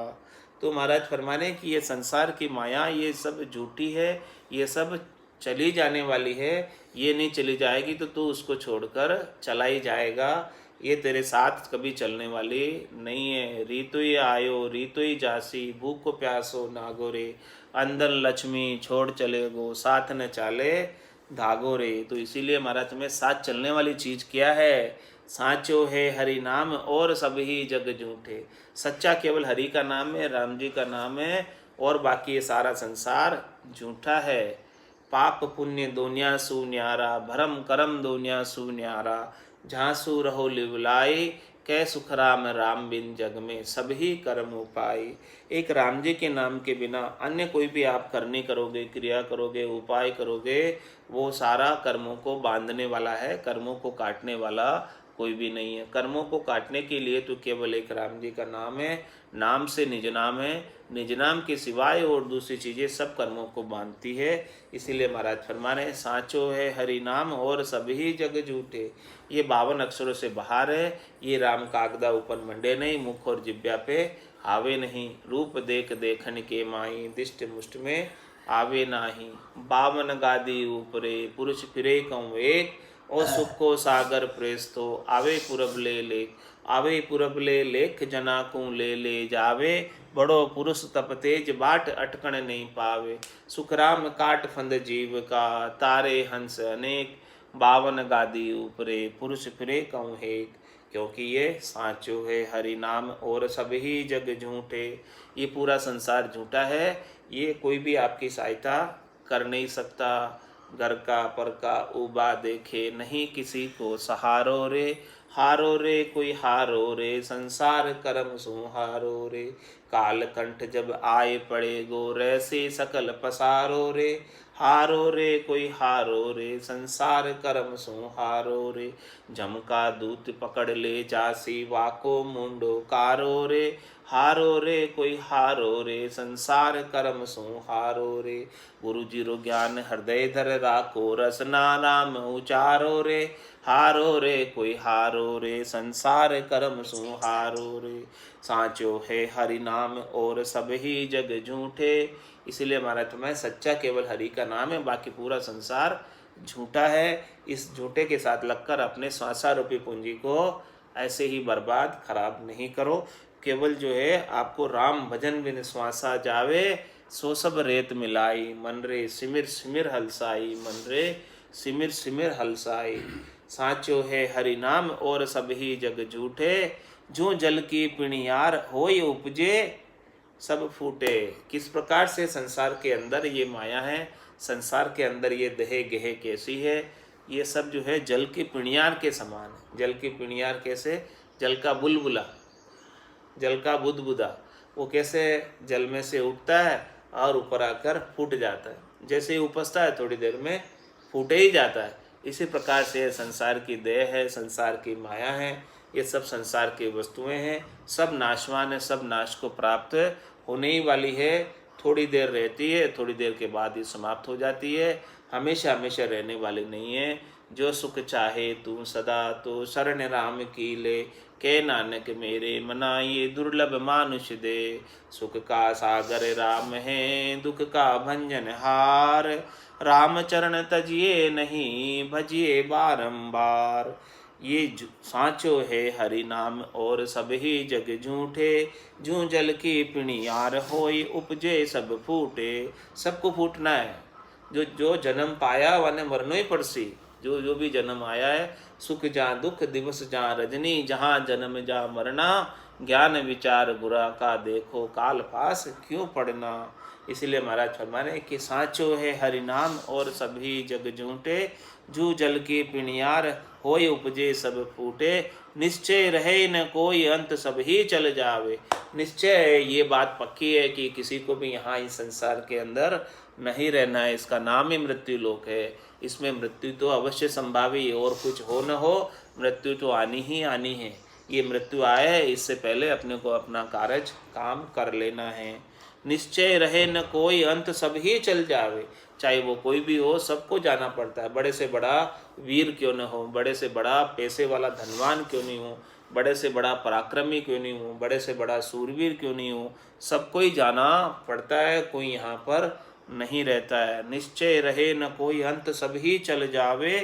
तो महाराज फरमाने कि ये संसार की माया ये सब झूठी है, ये सब चली जाने वाली है। ये नहीं चली जाएगी तो तू उसको छोड़कर चला ही जाएगा, ये तेरे साथ कभी चलने वाली नहीं है। रीतु ही आयो रीतु ही जासी, भूखो प्यासो नागो रे, अंदर लक्ष्मी छोड़ चले गो, साथ न चाले धागो रे। तो इसीलिए महाराज तुम्हें साथ चलने वाली चीज़ क्या है? साचो है हरि नाम और सब ही जग झूठे। सच्चा केवल हरि का नाम है, राम जी का नाम है, और बाकी ये सारा संसार झूठा है। पाप पुण्य दुनिया सु न्यारा, भरम करम दुनिया सु न्यारा, जहाँ सु रहो लिवलाई, कै सुख राम राम बिन जग में सभी कर्म उपाय। एक राम जी के नाम के बिना अन्य कोई भी आप करनी करोगे, क्रिया करोगे, उपाय करोगे, वो सारा कर्मों को बांधने वाला है, कर्मों को काटने वाला कोई भी नहीं है। कर्मों को काटने के लिए तो केवल एक राम जी का नाम है। नाम से निज नाम है, निज नाम के सिवाय और दूसरी चीज़ें सब कर्मों को बांधती है। इसीलिए महाराज फरमाने साचो है हरि नाम और सभी जग झूठे। ये 52 अक्षरों से बाहर है। ये राम कागदा ऊपर मंडे नहीं, मुख और जिब्या पे आवे नहीं। रूप देख देखन के माई, दिष्ट मुष्ट में आवे नाही। 52 गादी ऊपरे, पुरुष फिरे कौं एक, ओ सुख को सागर प्रेस्तो आवे पुरबले लेख, आवे पुरबले लेख जना को ले जावे, बड़ो पुरुष तप तेज बाट अटकण नहीं पावे। सुखराम काट फंद जीव का, तारे हंस अनेक, बावन गादी ऊपरे, पुरुष फिरे कहूँ हेक। क्योंकि ये साचो है हरि नाम और सभी जग झूठे। ये पूरा संसार झूठा है, ये कोई भी आपकी सहायता कर नहीं सकता। घर का पर का उबा देखे, नहीं किसी को सहारो रे, हारो रे कोई हारो रे, संसार कर्म सुहारो रे। काल कंठ जब आए पड़े गो, रैसे सकल पसारो रे, हारो रे कोई हारो रे, संसार कर्म सुहारो रे। झमका दूत पकड़ ले जासी, वाको मुंडो कारो रे, हारो रे कोई हारो रे, संसार कर्म सुहारो रे। गुरु जी रो ज्ञान हृदय धर राखो, रसना नाम उचारो रे, हारो रे कोई हारो रे, संसार कर्म सुहारो रे। साचो है हरि नाम और सब ही जग झूठे। इसलिए महाराज तुम्हें सच्चा केवल हरि का नाम है, बाकी पूरा संसार झूठा है। इस झूठे के साथ लगकर अपने श्वासा रूपी पूंजी को ऐसे ही बर्बाद खराब नहीं करो। केवल जो है आपको राम भजन बिन श्वासा जावे, सो सब रेत मिलाई, मन रे सिमिर सिमिर हलसाई, मन रे सिमिर सिमिर हलसाई। साचो है हरि नाम और सब ही जग झूठे, जो जल की पिणियार होय उपजे सब फूटे। किस प्रकार से संसार के अंदर ये माया है, संसार के अंदर ये दहे गेहे कैसी है, ये सब जो है जल की पिणियार के समान है। जल की पिणियार कैसे, जल का बुलबुला, जल का बुदबुदा, वो कैसे जल में से उठता है और ऊपर आकर फूट जाता है। जैसे ही उपजता है थोड़ी देर में फूटे ही जाता है। इसी प्रकार से संसार की देह है, संसार की माया है, ये सब संसार की वस्तुएं हैं, सब नाशवान है, सब नाश को प्राप्त होने ही वाली है। थोड़ी देर रहती है, थोड़ी देर के बाद ही समाप्त हो जाती है, हमेशा हमेशा रहने वाली नहीं है। जो सुख चाहे तू सदा, तो शरण राम की ले, के नानक मेरे मना ये दुर्लभ मानुष दे। सुख का सागर राम है, दुख का भंजन हार, राम चरण तजिए नहीं, भजिए बारंबार। ये साँचो है हरि नाम और सब ही जग झूठे, जूं जल की पिणियार होई उपजे सब फूटे। सबको फूटना है, जो जो जन्म पाया वने मरनो ही पड़सी। जो जो भी जन्म आया है, सुख जहाँ दुख दिवस जहाँ रजनी, जहाँ जन्म जहाँ मरना, ज्ञान विचार बुरा का देखो, काल पास क्यों पड़ना। इसलिए महाराज फरमाने कि साँचो है हरि नाम और सभी जग झूठे, जू जल की पिणियार होय उपजे सब फूटे। निश्चय रहे न कोई अंत सब ही चल जावे। निश्चय है, ये बात पक्की है कि किसी को भी यहाँ इस संसार के अंदर नहीं रहना है। इसका नाम ही मृत्यु लोक है। इसमें मृत्यु तो अवश्य संभावी, और कुछ हो न हो मृत्यु तो आनी ही आनी है। ये मृत्यु आए है, इससे पहले अपने को अपना कार्य काम कर लेना है। निश्चय रहे न कोई अंत सब ही चल जावे। चाहे वो कोई भी हो, सबको जाना पड़ता है। बड़े से बड़ा वीर क्यों न हो, बड़े से बड़ा पैसे वाला धनवान क्यों नहीं हो, बड़े से बड़ा पराक्रमी क्यों नहीं हो, बड़े से बड़ा सूरवीर क्यों नहीं हो, सबको ही जाना पड़ता है। कोई यहाँ पर नहीं रहता है। निश्चय रहे न कोई अंत सब ही चल जावे,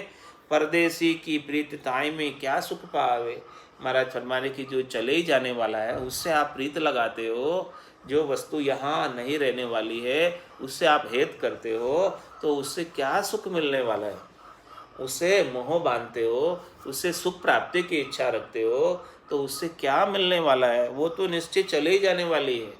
परदेसी की प्रीत ताई में क्या सुख पावे। महाराज फरमाने की जो चले ही जाने वाला है उससे आप प्रीत लगाते हो, जो वस्तु यहाँ नहीं रहने वाली है उससे आप हेत करते हो, तो उससे क्या सुख मिलने वाला है। उससे मोह बांधते हो, उससे सुख प्राप्ति की इच्छा रखते हो, तो उससे क्या मिलने वाला है। वो तो निश्चय चले ही जाने वाली है।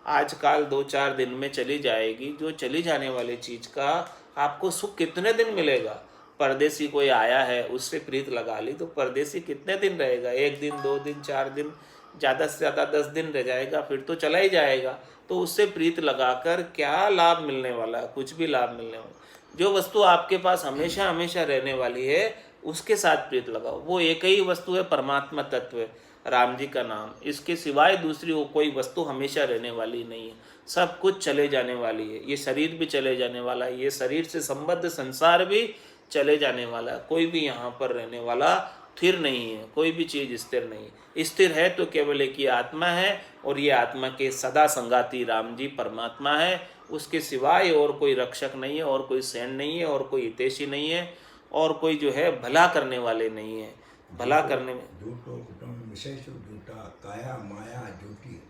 आजकल 2-4 दिन में चली जाएगी। जो चली जाने वाली चीज़ का आपको सुख कितने दिन मिलेगा। परदेसी कोई आया है, उससे प्रीत लगा ली, तो परदेसी कितने दिन रहेगा, 1 दिन 2 दिन 4 दिन, ज़्यादा से ज़्यादा 10 दिन रह जाएगा, फिर तो चला ही जाएगा। तो उससे प्रीत लगाकर क्या लाभ मिलने वाला है, कुछ भी लाभ मिलने वाला। जो वस्तु आपके पास हमेशा हमेशा रहने वाली है उसके साथ प्रीत लगाओ। वो एक ही वस्तु है, परमात्मा तत्व है, राम जी का नाम। इसके सिवाय दूसरी वो कोई वस्तु हमेशा रहने वाली नहीं है। सब कुछ चले जाने वाली है। ये शरीर भी चले जाने वाला है, ये शरीर से संबद्ध संसार भी चले जाने वाला है। कोई भी यहाँ पर रहने वाला स्थिर नहीं है, कोई भी चीज़ स्थिर नहीं है। स्थिर है तो केवल एक ही आत्मा है, और ये आत्मा के सदा संगाती राम जी परमात्मा है। उसके सिवाय और कोई रक्षक नहीं है, और कोई सैन नहीं है, और कोई हितैषी नहीं है। और कोई जो है भला करने वाले नहीं है। भला करने में झूठो कुटुंब विशेष झूठा, काया माया झूठी,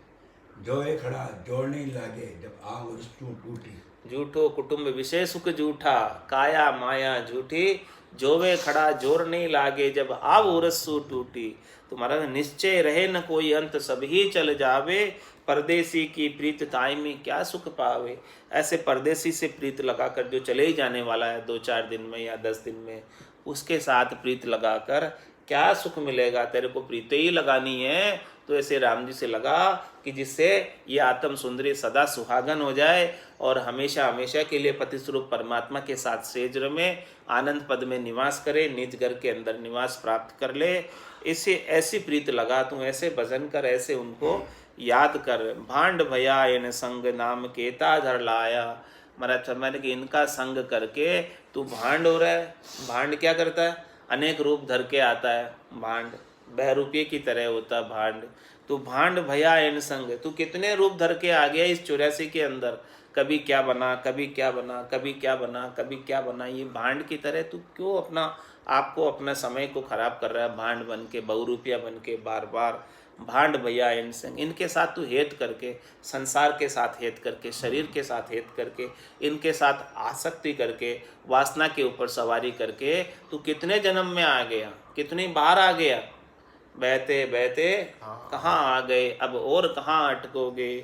जोए खड़ा जोड़ नहीं लागे, जब आग उस्तू टूटी। झूठो कुटुंब विशेष सुख झूठा, काया माया झूठी, जोवे खड़ा जोर नहीं लागे, जब आव उरस्सु टूटी। तो महाराज निश्चय रहे न कोई अंत, सब ही चल जावे, परदेसी की प्रीत ताई में क्या सुख पावे। ऐसे परदेसी से प्रीत लगाकर जो चले ही जाने वाला है 2-4 दिन में या 10 दिन में, उसके साथ प्रीत लगाकर क्या सुख मिलेगा। तेरे को प्रीत ही लगानी है तो ऐसे राम जी से लगा कि जिससे ये आत्म सुंदरी सदा सुहागन हो जाए और हमेशा हमेशा के लिए पति स्वरूप परमात्मा के साथ सेज में आनंद पद में निवास करे, निज घर के अंदर निवास प्राप्त कर ले। इसे ऐसी प्रीत लगा, तू ऐसे भजन कर, ऐसे उनको याद कर। भांड भया इन संग नाम केता धर लाया। महाराज फरमाते कि इनका संग करके तू भांड हो रहा है। भांड क्या करता है? अनेक रूप धर के आता है। भांड बहरूपये की तरह होता है भांड। तू भांड भया इन संग, तू कितने रूप धर के आ गया इस 84 के अंदर। कभी क्या बना, कभी क्या बना, कभी क्या बना, कभी क्या बना। ये भांड की तरह तू क्यों अपना आपको, अपना समय को खराब कर रहा है भांड बन के, बहुरूपिया बन के बार बार। भांड भैया इन संग, इनके साथ तू हेत करके, संसार के साथ हेत करके, शरीर के साथ हेत करके, इनके साथ आसक्ति करके, वासना के ऊपर सवारी करके तू कितने जन्म में आ गया, कितनी बार आ गया। बहते बहते कहाँ आ गए, अब और कहाँ अटकोगे।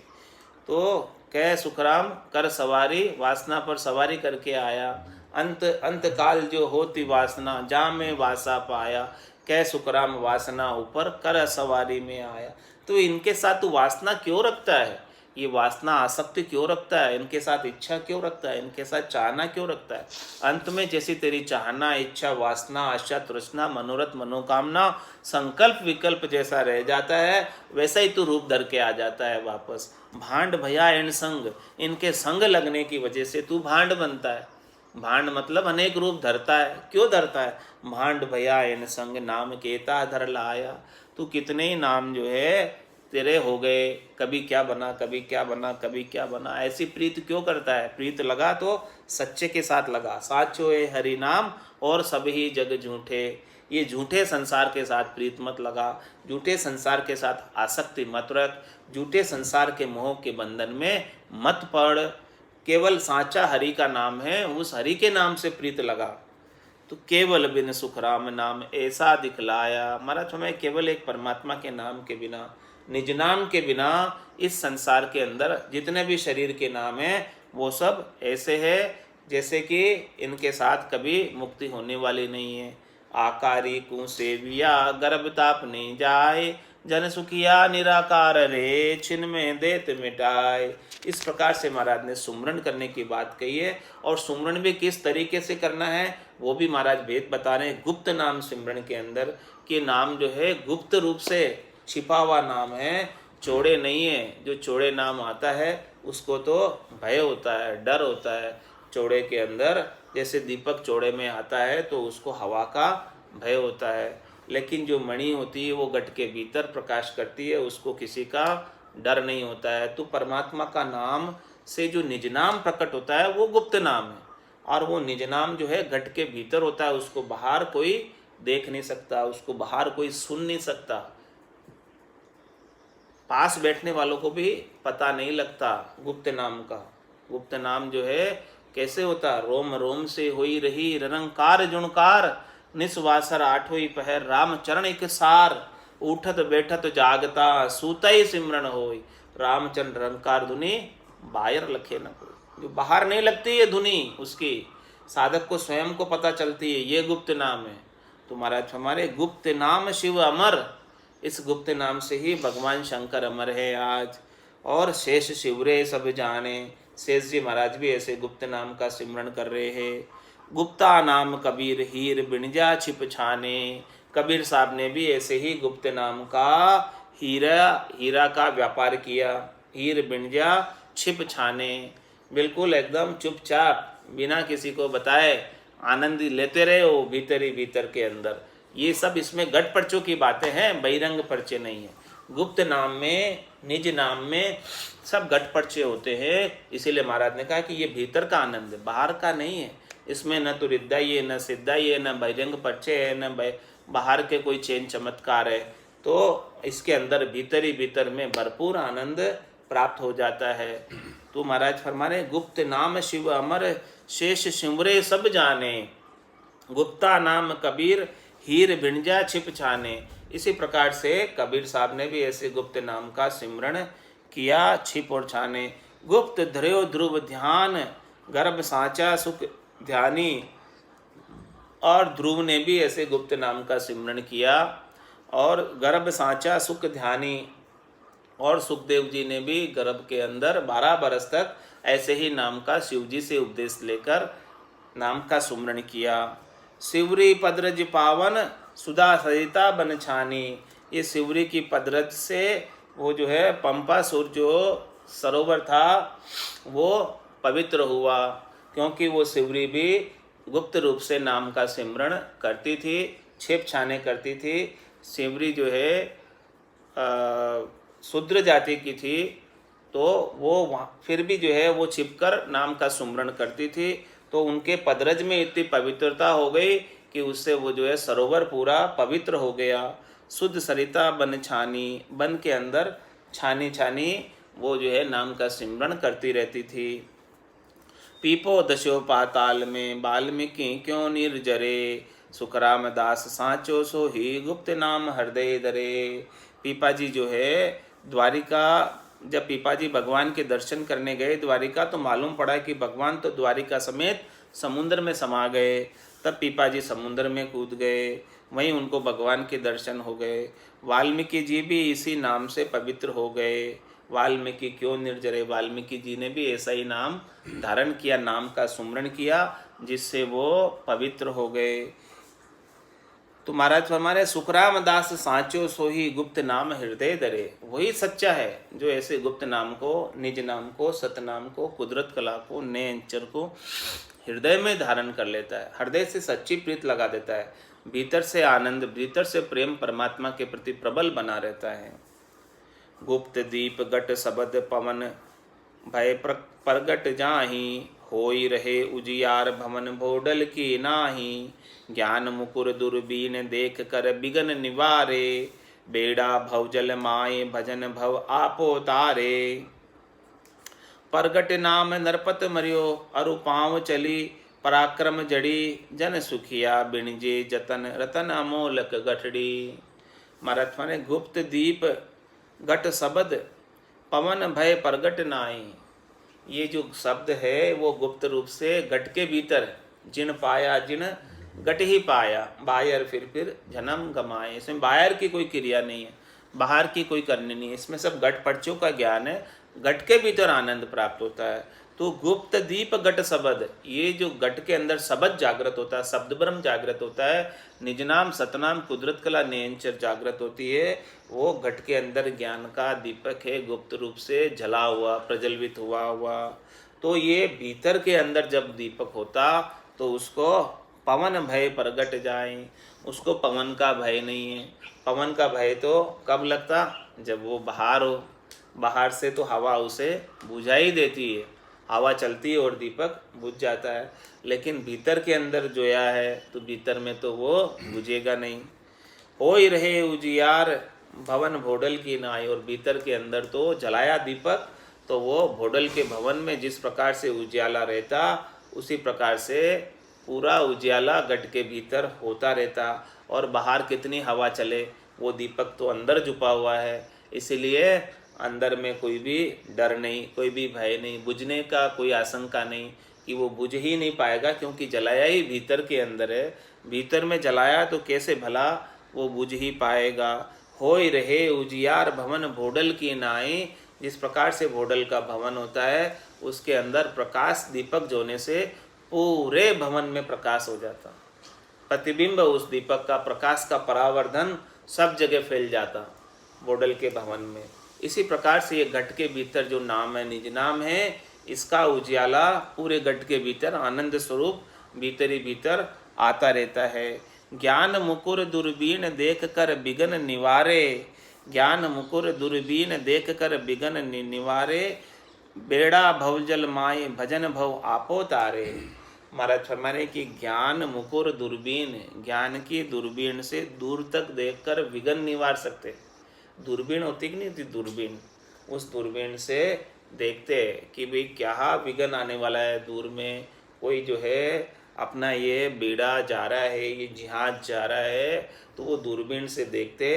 तो कह सुखराम कर सवारी, वासना पर सवारी करके आया। अंत काल जो होती वासना, जा में वासा पाया। कह सुखराम वासना ऊपर कर सवारी में आया। तो इनके साथ तू वासना क्यों रखता है? ये वासना आसक्ति क्यों रखता है? इनके साथ इच्छा क्यों रखता है? इनके साथ चाहना क्यों रखता है? अंत में जैसी तेरी चाहना, इच्छा, वासना, आशा, तृष्णा, मनोरथ, मनोकामना, संकल्प विकल्प जैसा रह जाता है, वैसा ही तू रूप धर के आ जाता है वापस। भांड भया इन संग, इनके संग लगने की वजह से तू भांड बनता है। भांड मतलब अनेक रूप धरता है। क्यों धरता है? भांड भया इन संग नाम केता धर लाया। तू कितने ही नाम जो है तेरे हो गए, कभी क्या बना, कभी क्या बना, कभी क्या बना। ऐसी प्रीत क्यों करता है? प्रीत लगा तो सच्चे के साथ लगा। साचो है हरि नाम और सभी जग झूठे। ये झूठे संसार के साथ प्रीत मत लगा, झूठे संसार के साथ आसक्ति मत रख, झूठे संसार के मोह के बंधन में मत पड़। केवल साचा हरि का नाम है, उस हरि के नाम से प्रीत लगा। तो केवल बिन सुख राम नाम ऐसा दिखलाया। महाराज हमें केवल एक परमात्मा के नाम के बिना, निज नाम के बिना इस संसार के अंदर जितने भी शरीर के नाम हैं वो सब ऐसे है जैसे कि इनके साथ कभी मुक्ति होने वाली नहीं है। आकारी कु सेविया गर्भ ताप नहीं जाए, जन सुखिया निराकार रे छिन में देत मिटाए। इस प्रकार से महाराज ने सुमरन करने की बात कही है। और सुमरन भी किस तरीके से करना है वो भी महाराज भेद बता रहे हैं गुप्त नाम सिमरन के अंदर। कि नाम जो है गुप्त रूप से छिपा हुआ नाम है, चौड़े नहीं है। जो चौड़े नाम आता है उसको तो भय होता है, डर होता है। चौड़े के अंदर जैसे दीपक चौड़े में आता है तो उसको हवा का भय होता है, लेकिन जो मणि होती है वो गट के भीतर प्रकाश करती है, उसको किसी का डर नहीं होता है। तो परमात्मा का नाम से जो निज नाम प्रकट होता है वो गुप्त नाम है। और वो निज नाम जो है घट के भीतर होता है, उसको बाहर कोई देख नहीं सकता, उसको बाहर कोई सुन नहीं सकता, पास बैठने वालों को भी पता नहीं लगता गुप्त नाम का। गुप्त नाम जो है कैसे होता? रोम रोम से होई रही रंकार जुणकार, निस्वासर आठोई पहर राम चरण एक सार, उठत बैठत जागता सूतई सिमरन होई, रामचंद्र रंकार धुनी बाहर लखे न कोई। जो बाहर नहीं लगती है धुनी उसकी, साधक को स्वयं को पता चलती है, ये गुप्त नाम है। तो महाराज हमारे गुप्त नाम शिव अमर, इस गुप्त नाम से ही भगवान शंकर अमर है आज। और शेष शिवरे सब जाने, शेष जी महाराज भी ऐसे गुप्त नाम का सिमरन कर रहे हैं। गुप्ता नाम कबीर हीर बिणजा छिप छाने, कबीर साहब ने भी ऐसे ही गुप्त नाम का हीरा का व्यापार किया। हीर बिणजा छिप छाने, बिल्कुल एकदम चुपचाप बिना किसी को बताए आनंद लेते रहे हो भीतर ही भीतर के अंदर। ये सब इसमें गट पर्चों की बातें हैं, बहिरंग पर्चे नहीं है। गुप्त नाम में, निज नाम में सब गट पर्चे होते हैं। इसीलिए महाराज ने कहा कि ये भीतर का आनंद है, बाहर का नहीं है। इसमें न तो हृदय है, न सिद्धय है, न बहिरंग परिचय है, न बाहर के कोई चेन चमत्कार है। तो इसके अंदर भीतर ही भीतर में भरपूर आनंद प्राप्त हो जाता है। तो महाराज फरमा रहे, गुप्त नाम शिव अमर, शेष सिमरे सब जाने, गुप्ता नाम कबीर, हीर भिंजा छिप छाने। इसी प्रकार से कबीर साहब ने भी ऐसे गुप्त नाम का सिमरण किया, छिप और छाने। गुप्त धर्यो ध्रुव ध्यान, गर्भ सांचा सुख ध्यानी। और ध्रुव ने भी ऐसे गुप्त नाम का सिमरण किया, और गर्भ सांचा सुख ध्यानी। और सुखदेव जी ने भी गर्भ के अंदर 12 बरस तक ऐसे ही नाम का शिव जी से उपदेश लेकर नाम का सुमरण किया। शिवरी पदरज पावन, सुधा सरिता बन छानी। ये शिवरी की पदरज से वो जो है पंपासुर जो सरोवर था वो पवित्र हुआ, क्योंकि वो शिवरी भी गुप्त रूप से नाम का सिमरण करती थी, छिप छाने करती थी। शिवरी जो है शूद्र जाति की थी, तो वो फिर भी जो है वो छिपकर नाम का सुमरण करती थी। तो उनके पदरज में इतनी पवित्रता हो गई कि उससे वो जो है सरोवर पूरा पवित्र हो गया। शुद्ध सरिता बन छानी, बन के अंदर छानी छानी वो जो है नाम का सिमरण करती रहती थी। पीपो दशो पाताल में, वाल्मीकि क्यों निर्जरे, सुखराम दास सांचो सो ही, गुप्त नाम हृदय धरे। पीपा जी जो है द्वारिका, जब पीपा जी भगवान के दर्शन करने गए द्वारिका, तो मालूम पड़ा कि भगवान तो द्वारिका समेत समुद्र में समा गए। तब पीपा जी समुद्र में कूद गए, वहीं उनको भगवान के दर्शन हो गए। वाल्मीकि जी भी इसी नाम से पवित्र हो गए। वाल्मीकि क्यों निर्जरे, वाल्मीकि जी ने भी ऐसा ही नाम धारण किया, नाम का सुमरण किया, जिससे वो पवित्र हो गए। तो महाराज हमारे सुखराम दास सांचो सोही, गुप्त नाम हृदय धरे। वही सच्चा है जो ऐसे गुप्त नाम को, निज नाम को, सतनाम को, कुदरत कला को, नए अंचर को हृदय में धारण कर लेता है, हृदय से सच्ची प्रीत लगा देता है, भीतर से आनंद, भीतर से प्रेम परमात्मा के प्रति प्रबल बना रहता है। गुप्त दीप गट शबद पवन, भय प्रगट जाहि, होई रहे उजियार भवन भोडल की नाही। ज्ञान मुकुर दुर्बीन देख कर बिगन निवारे, बेड़ा भवजल माए भजन भव आपो तारे। परगट नाम नरपत मरियो, अरु पाँव चली, पराक्रम जड़ी, जन सुखिया बिणजे जतन, रतन अमोलक गठड़ी। महाराज ने गुप्त दीप गट शब्द पवन भय प्रगट नाई, ये जो शब्द है वो गुप्त रूप से गट के भीतर, जिन पाया जिन गट ही पाया, बाहर फिर जन्म गमाए। इसमें बाहर की कोई क्रिया नहीं है, बाहर की कोई करनी नहीं है, इसमें सब गट पर्चों का ज्ञान है, गट के भीतर आनंद प्राप्त होता है। तो गुप्त दीप गट शब्द, ये जो गट के अंदर शब्द जागृत होता है, शब्द ब्रह्म जागृत होता है, निज नाम सतनाम कुदरत कला नेंचर जागृत होती है, वो घट के अंदर ज्ञान का दीपक है, गुप्त रूप से जला हुआ, प्रज्वलित हुआ। तो ये भीतर के अंदर जब दीपक होता तो उसको पवन भय प्रगट जाए, उसको पवन का भय नहीं है। पवन का भय तो कब लगता, जब वो बाहर हो, बाहर से तो हवा उसे बुझा ही देती है, हवा चलती है और दीपक बुझ जाता है, लेकिन भीतर के अंदर जोया है तो भीतर में तो वो बुझेगा नहीं। हो ही रहे उजियार भवन भोडल की नाई, और भीतर के अंदर तो जलाया दीपक, तो वो भोडल के भवन में जिस प्रकार से उजियाला रहता, उसी प्रकार से पूरा उजियाला गट के भीतर होता रहता। और बाहर कितनी हवा चले, वो दीपक तो अंदर छुपा हुआ है, इसीलिए अंदर में कोई भी डर नहीं, कोई भी भय नहीं, बुझने का कोई आशंका नहीं कि वो बुझ ही नहीं पाएगा, क्योंकि जलाया ही भीतर के अंदर है। भीतर में जलाया तो कैसे भला वो बुझ ही पाएगा। होई रहे उजियार भवन भोडल की नाई, जिस प्रकार से भोडल का भवन होता है उसके अंदर प्रकाश दीपक जोने से पूरे भवन में प्रकाश हो जाता, प्रतिबिंब उस दीपक का, प्रकाश का परावर्धन सब जगह फैल जाता भोडल के भवन में। इसी प्रकार से ये घट के भीतर जो नाम है, निज नाम है, इसका उजियाला पूरे घट के भीतर आनंद स्वरूप भीतर ही भीतर आता रहता है। ज्ञान मुकुर दूरबीन देख कर बिगन निवारे, ज्ञान मुकुर दूरबीन देख कर बिगन निवारे, बेड़ा भवजल माए भजन भव आपो तारे। महाराज फरमा रहे कि ज्ञान मुकुर दूरबीन, ज्ञान की दूरबीन से दूर तक देखकर विघ्न निवार सकते। दूरबीन होती कि नहीं होती, दूरबीन, उस दूरबीन से देखते कि भाई क्या विघ्न आने वाला है। दूर में कोई जो है अपना ये बेड़ा जा रहा है, ये जहाज जा रहा है, तो वो दूरबीन से देखते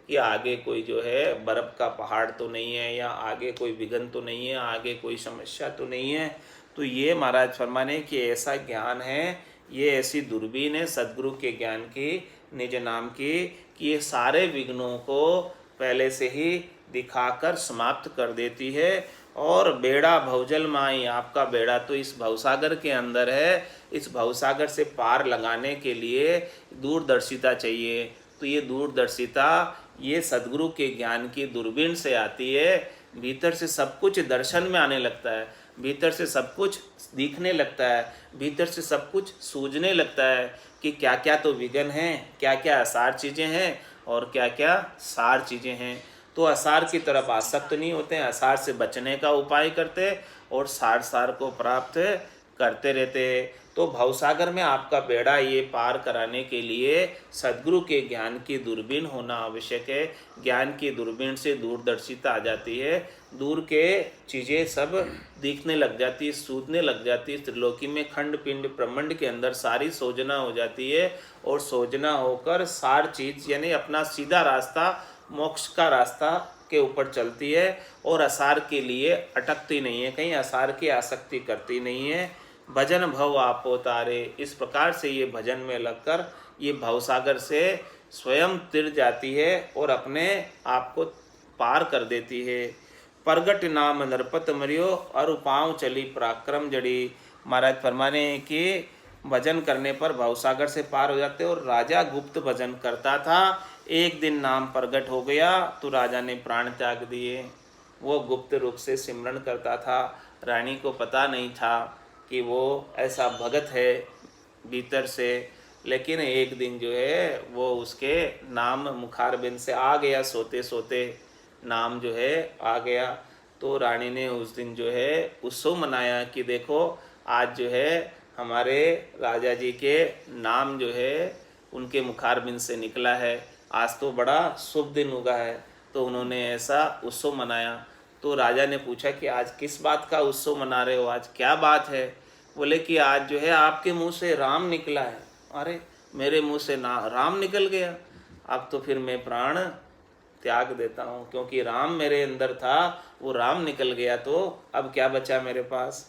कि आगे कोई जो है बर्फ़ का पहाड़ तो नहीं है, या आगे कोई विघ्न तो नहीं है, आगे कोई समस्या तो नहीं है। तो ये महाराज फरमाने कि ऐसा ज्ञान है, ये ऐसी दूरबीन है सदगुरु के ज्ञान की, निज नाम की, कि ये सारे विघ्नों को पहले से ही दिखाकर समाप्त कर देती है। और बेड़ा भवजल माई, आपका बेड़ा तो इस भवसागर के अंदर है, इस भवसागर से पार लगाने के लिए दूरदर्शिता चाहिए। तो ये दूरदर्शिता ये सदगुरु के ज्ञान की दूरबीन से आती है। भीतर से सब कुछ दर्शन में आने लगता है, भीतर से सब कुछ दिखने लगता है, भीतर से सब कुछ सूझने लगता है कि क्या क्या तो विघ्न हैं, क्या क्या असार चीज़ें हैं और क्या क्या सार चीज़ें हैं। तो असार की तरफ आसक्त नहीं होते हैं, असार से बचने का उपाय करते और सार सार को प्राप्त करते रहते। तो भवसागर में आपका बेड़ा ये पार कराने के लिए सदगुरु के ज्ञान की दूरबीन होना आवश्यक है। ज्ञान की दूरबीन से दूरदर्शिता आ जाती है, दूर के चीज़ें सब दिखने लग जाती है, सूझने लग जाती है। त्रिलोकी में खंड पिंड ब्रह्मांड के अंदर सारी सोजना हो जाती है, और सोजना होकर सार चीज़ यानी अपना सीधा रास्ता मोक्ष का रास्ता के ऊपर चलती है, और असार के लिए अटकती नहीं है, कहीं असार की आसक्ति करती नहीं है। भजन भव आपो तारे, इस प्रकार से ये भजन में लगकर ये भवसागर से स्वयं तिर जाती है और अपने आप को पार कर देती है। प्रगट नाम नरपत मरियो और पाँव चली पराक्रम जड़ी। महाराज फरमाने कि भजन करने पर भवसागर से पार हो जाते। और राजा गुप्त भजन करता था, एक दिन नाम प्रगट हो गया तो राजा ने प्राण त्याग दिए। वो गुप्त रूप से सिमरन करता था, रानी को पता नहीं था कि वो ऐसा भगत है भीतर से, लेकिन एक दिन जो है वो उसके नाम मुखारबिंद से आ गया, सोते सोते नाम जो है आ गया। तो रानी ने उस दिन जो है उत्सव मनाया कि देखो आज जो है हमारे राजा जी के नाम जो है उनके मुखारबिंद से निकला है, आज तो बड़ा शुभ दिन उगा है। तो उन्होंने ऐसा उत्सव मनाया। तो राजा ने पूछा कि आज किस बात का उत्सव मना रहे हो, आज क्या बात है? बोले कि आज जो है आपके मुंह से राम निकला है। अरे मेरे मुंह से ना राम निकल गया, अब तो फिर मैं प्राण त्याग देता हूँ, क्योंकि राम मेरे अंदर था, वो राम निकल गया तो अब क्या बचा मेरे पास।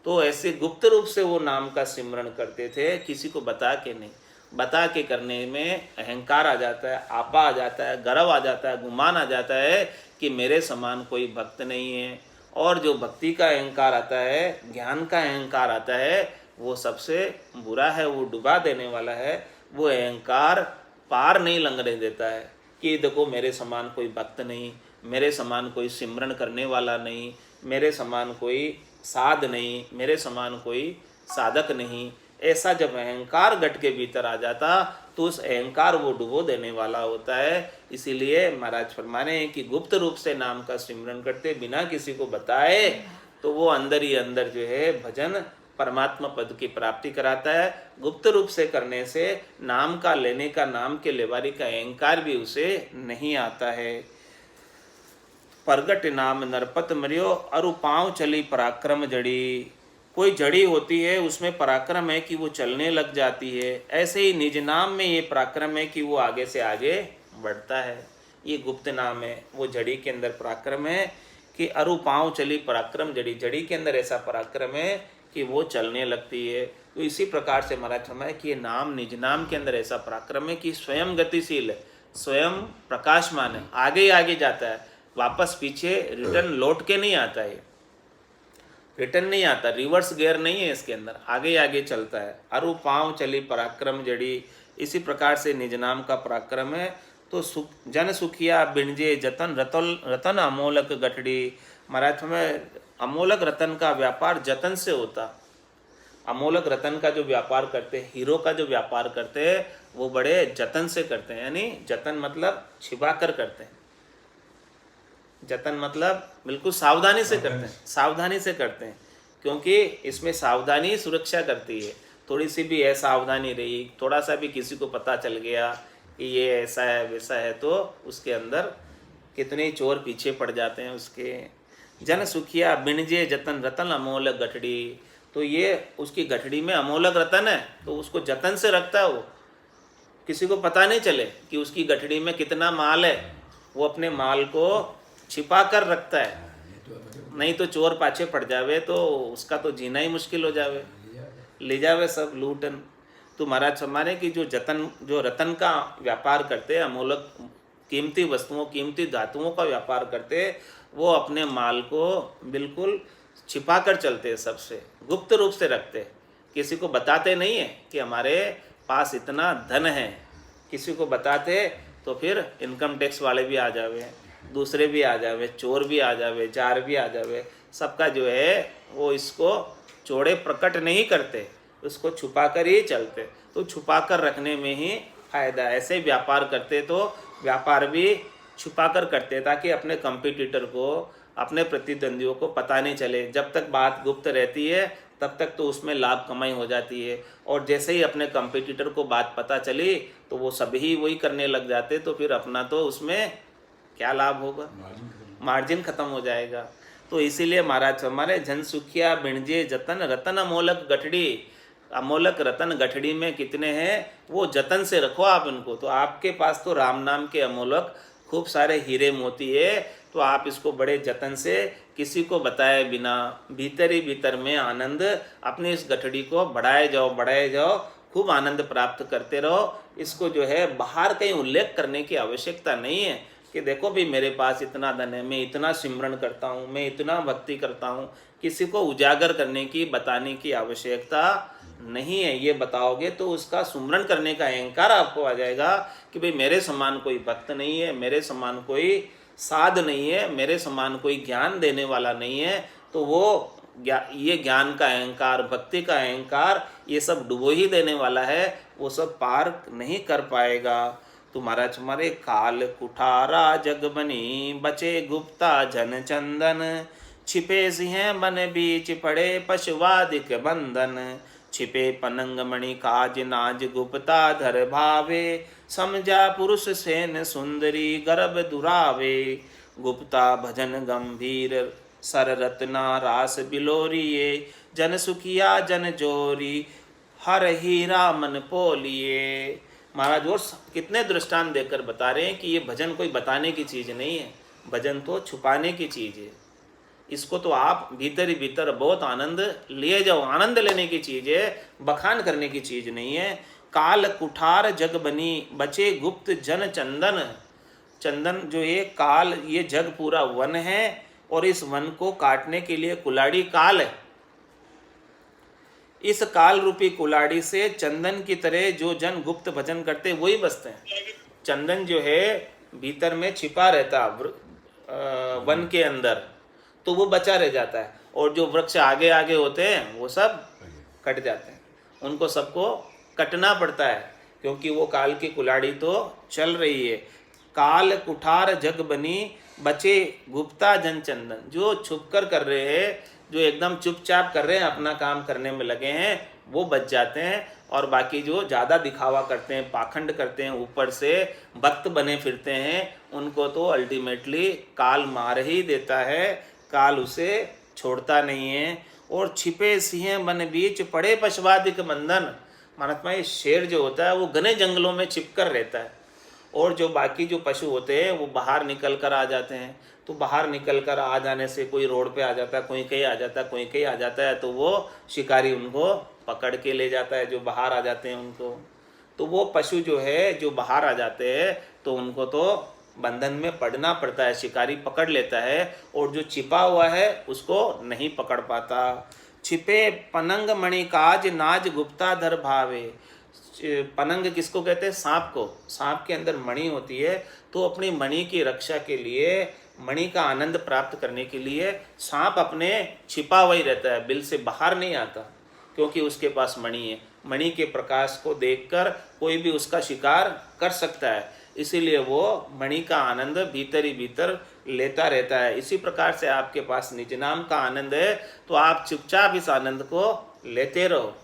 तो ऐसे गुप्त रूप से वो नाम का सिमरन करते थे, किसी को बता के नहीं। बता के करने में अहंकार आ जाता है, आपा आ जाता है, गर्व आ जाता है, गुमान आ जाता है कि मेरे समान कोई भक्त नहीं है। और जो भक्ति का अहंकार आता है, ज्ञान का अहंकार आता है, वो सबसे बुरा है, वो डुबा देने वाला है। वो अहंकार पार नहीं लंघने देता है कि देखो मेरे समान कोई भक्त नहीं, मेरे समान कोई सिमरन करने वाला नहीं, मेरे समान कोई साध नहीं, मेरे समान कोई साधक नहीं। ऐसा जब अहंकार गट के भीतर आ जाता तो उस अहंकार वो डुबो देने वाला होता है। इसीलिए महाराज फरमाने कि गुप्त रूप से नाम का सिमरन करते बिना किसी को बताए, तो वो अंदर ही अंदर जो है भजन परमात्मा पद की प्राप्ति कराता है। गुप्त रूप से करने से नाम का लेने का, नाम के लेवारी का अहंकार भी उसे नहीं आता है। प्रगट नाम नरपत मरियो अरु पाँव चली पराक्रम जड़ी। कोई जड़ी होती है उसमें पराक्रम है कि वो चलने लग जाती है, ऐसे ही निज नाम में ये पराक्रम है कि वो आगे से आगे बढ़ता है। ये गुप्त नाम है, वो जड़ी के अंदर पराक्रम है कि अरु पाँव चली पराक्रम जड़ी। जड़ी के अंदर ऐसा पराक्रम है कि वो चलने लगती है। तो इसी प्रकार से महाराज फरमाया कि ये नाम निज नाम के अंदर ऐसा पराक्रम है कि स्वयं गतिशील है, स्वयं प्रकाशमान है, आगे ही आगे जाता है, वापस पीछे रिटर्न लौट के नहीं आता है, रिटर्न नहीं आता, रिवर्स गियर नहीं है इसके अंदर, आगे आगे चलता है। अरु पाँव चली पराक्रम जड़ी, इसी प्रकार से निज नाम का पराक्रम है। तो सुख जन सुखिया बिणजे जतन रतन अमोलक गठड़ी। महाराज में अमोलक रतन का व्यापार जतन से होता। अमोलक रतन का जो व्यापार करते हैं, हीरो का जो व्यापार करते हैं, वो बड़े जतन से करते हैं। यानी जतन मतलब छिपा कर करते हैं, जतन मतलब बिल्कुल सावधानी से करते हैं, सावधानी से करते हैं, क्योंकि इसमें सावधानी सुरक्षा करती है। थोड़ी सी भी असावधानी रही, थोड़ा सा भी किसी को पता चल गया कि ये ऐसा है वैसा है, तो उसके अंदर कितने चोर पीछे पड़ जाते हैं उसके। जन सुखिया बिणजे जतन रतन अमोलक गठड़ी, तो ये उसकी गठड़ी में अमोलक रतन है, तो उसको जतन से रखता है वो, किसी को पता नहीं चले कि उसकी गठड़ी में कितना माल है। वो अपने माल को छिपा कर रखता है, नहीं तो चोर पाछे पड़ जावे तो उसका तो जीना ही मुश्किल हो जावे, ले जावे सब लूटन। तो महाराज हमारे की जो रतन का व्यापार करते, अमूलक कीमती वस्तुओं कीमती धातुओं का व्यापार करते, वो अपने माल को बिल्कुल छिपा कर चलते, सबसे गुप्त रूप से रखते, किसी को बताते नहीं है कि हमारे पास इतना धन है। किसी को बताते तो फिर इनकम टैक्स वाले भी आ जावे, दूसरे भी आ जावे, चोर भी आ जावे, जार भी आ जावे, सबका जो है वो इसको चौड़े प्रकट नहीं करते, उसको छुपा कर ही चलते। तो छुपा कर रखने में ही फायदा। ऐसे व्यापार करते तो व्यापार भी छुपा कर करते, ताकि अपने कंपटीटर को, अपने प्रतिद्वंदियों को पता नहीं चले। जब तक बात गुप्त रहती है तब तक तो उसमें लाभ कमाई हो जाती है, और जैसे ही अपने कंपटीटर को बात पता चली तो वो सभी वही करने लग जाते, तो फिर अपना तो उसमें क्या लाभ होगा, मार्जिन खत्म हो जाएगा। तो इसीलिए महाराज हमारे जन सुखिया बिणजे जतन रतन अमोलक गठड़ी, अमोलक रतन गठड़ी में कितने हैं वो जतन से रखो आप इनको। तो आपके पास तो राम नाम के अमोलक खूब सारे हीरे मोती है, तो आप इसको बड़े जतन से किसी को बताए बिना भीतर ही भीतर में आनंद अपनी इस गठड़ी को बढ़ाए जाओ, खूब आनंद प्राप्त करते रहो। इसको जो है बाहर कहीं उल्लेख करने की आवश्यकता नहीं है कि देखो भी मेरे पास इतना धन है, मैं इतना सिमरन करता हूँ, मैं इतना भक्ति करता हूँ। किसी को उजागर करने की, बताने की आवश्यकता नहीं है। ये बताओगे तो उसका सुमरन करने का अहंकार आपको आ जाएगा कि भाई मेरे समान कोई भक्त नहीं है, मेरे समान कोई साध नहीं है, मेरे समान कोई ज्ञान देने वाला नहीं है। तो वो ये ज्ञान का अहंकार, भक्ति का अहंकार, ये सब डुबो ही देने वाला है, वो सब पार नहीं कर पाएगा। तो महाराज हमारे काल कुठारा जग बनी, बचे गुप्ता जन चंदन, छिपे सिंह बन बीच पड़े पशुवादिक बंधन, छिपे पनंग मणि काज नाज गुप्ता धर भावे, समझा पुरुष सेन सुंदरी गर्भ दुरावे, गुप्ता भजन गंभीर सर रत्ना रास बिलोरिये, जन सुखिया जन जोरी हर हीरा मन पोलिए। महाराज और कितने दृष्टांत देकर बता रहे हैं कि ये भजन कोई बताने की चीज़ नहीं है, भजन तो छुपाने की चीज़ है। इसको तो आप भीतर ही भीतर बहुत आनंद ले जाओ, आनंद लेने की चीज़ है, बखान करने की चीज़ नहीं है। काल कुठार जग बनी, बचे गुप्त जन चंदन, चंदन जो ये काल, ये जग पूरा वन है, और इस वन को काटने के लिए कुलाड़ी काल है। इस काल रूपी कुलाड़ी से चंदन की तरह जो जन गुप्त भजन करते वही बसते हैं। चंदन जो है भीतर में छिपा रहता वन के अंदर, तो वो बचा रह जाता है, और जो वृक्ष आगे आगे होते हैं वो सब कट जाते हैं, उनको सबको कटना पड़ता है, क्योंकि वो काल की कुलाड़ी तो चल रही है। काल कुठार जग बनी, बचे गुप्ता जन चंदन, जो छुपकर कर रहे हैं, जो एकदम चुपचाप कर रहे हैं, अपना काम करने में लगे हैं, वो बच जाते हैं। और बाकी जो ज़्यादा दिखावा करते हैं, पाखंड करते हैं, ऊपर से भक्त बने फिरते हैं, उनको तो अल्टीमेटली काल मार ही देता है, काल उसे छोड़ता नहीं है। और छिपे सिंह बन बीच पड़े पशुवादिक बंधन, महात्मा ये शेर जो होता है वो घने जंगलों में छिपकर रहता है, और जो बाकी जो पशु होते हैं वो बाहर निकल कर आ जाते हैं। तो बाहर निकल कर आ जाने से कोई रोड पे आ जाता है, कोई कहीं आ जाता है, कोई कहीं आ जाता है, तो वो शिकारी उनको पकड़ के ले जाता है, जो बाहर आ जाते हैं उनको। तो वो पशु जो है जो बाहर आ जाते हैं तो उनको तो बंधन में पड़ना पड़ता है, शिकारी पकड़ लेता है, और जो छिपा हुआ है उसको नहीं पकड़ पाता। छिपे पनंग मणि काज नाज गुप्ता धर भावे, पनंग किसको कहते हैं? सांप को। सांप के अंदर मणि होती है, तो अपनी मणि की रक्षा के लिए, मणि का आनंद प्राप्त करने के लिए सांप अपने छिपा हुआ ही रहता है, बिल से बाहर नहीं आता, क्योंकि उसके पास मणि है। मणि के प्रकाश को देखकर कोई भी उसका शिकार कर सकता है, इसीलिए वो मणि का आनंद भीतर ही भीतर लेता रहता है। इसी प्रकार से आपके पास निज नाम का आनंद है, तो आप चुपचाप इस आनंद को लेते रहो,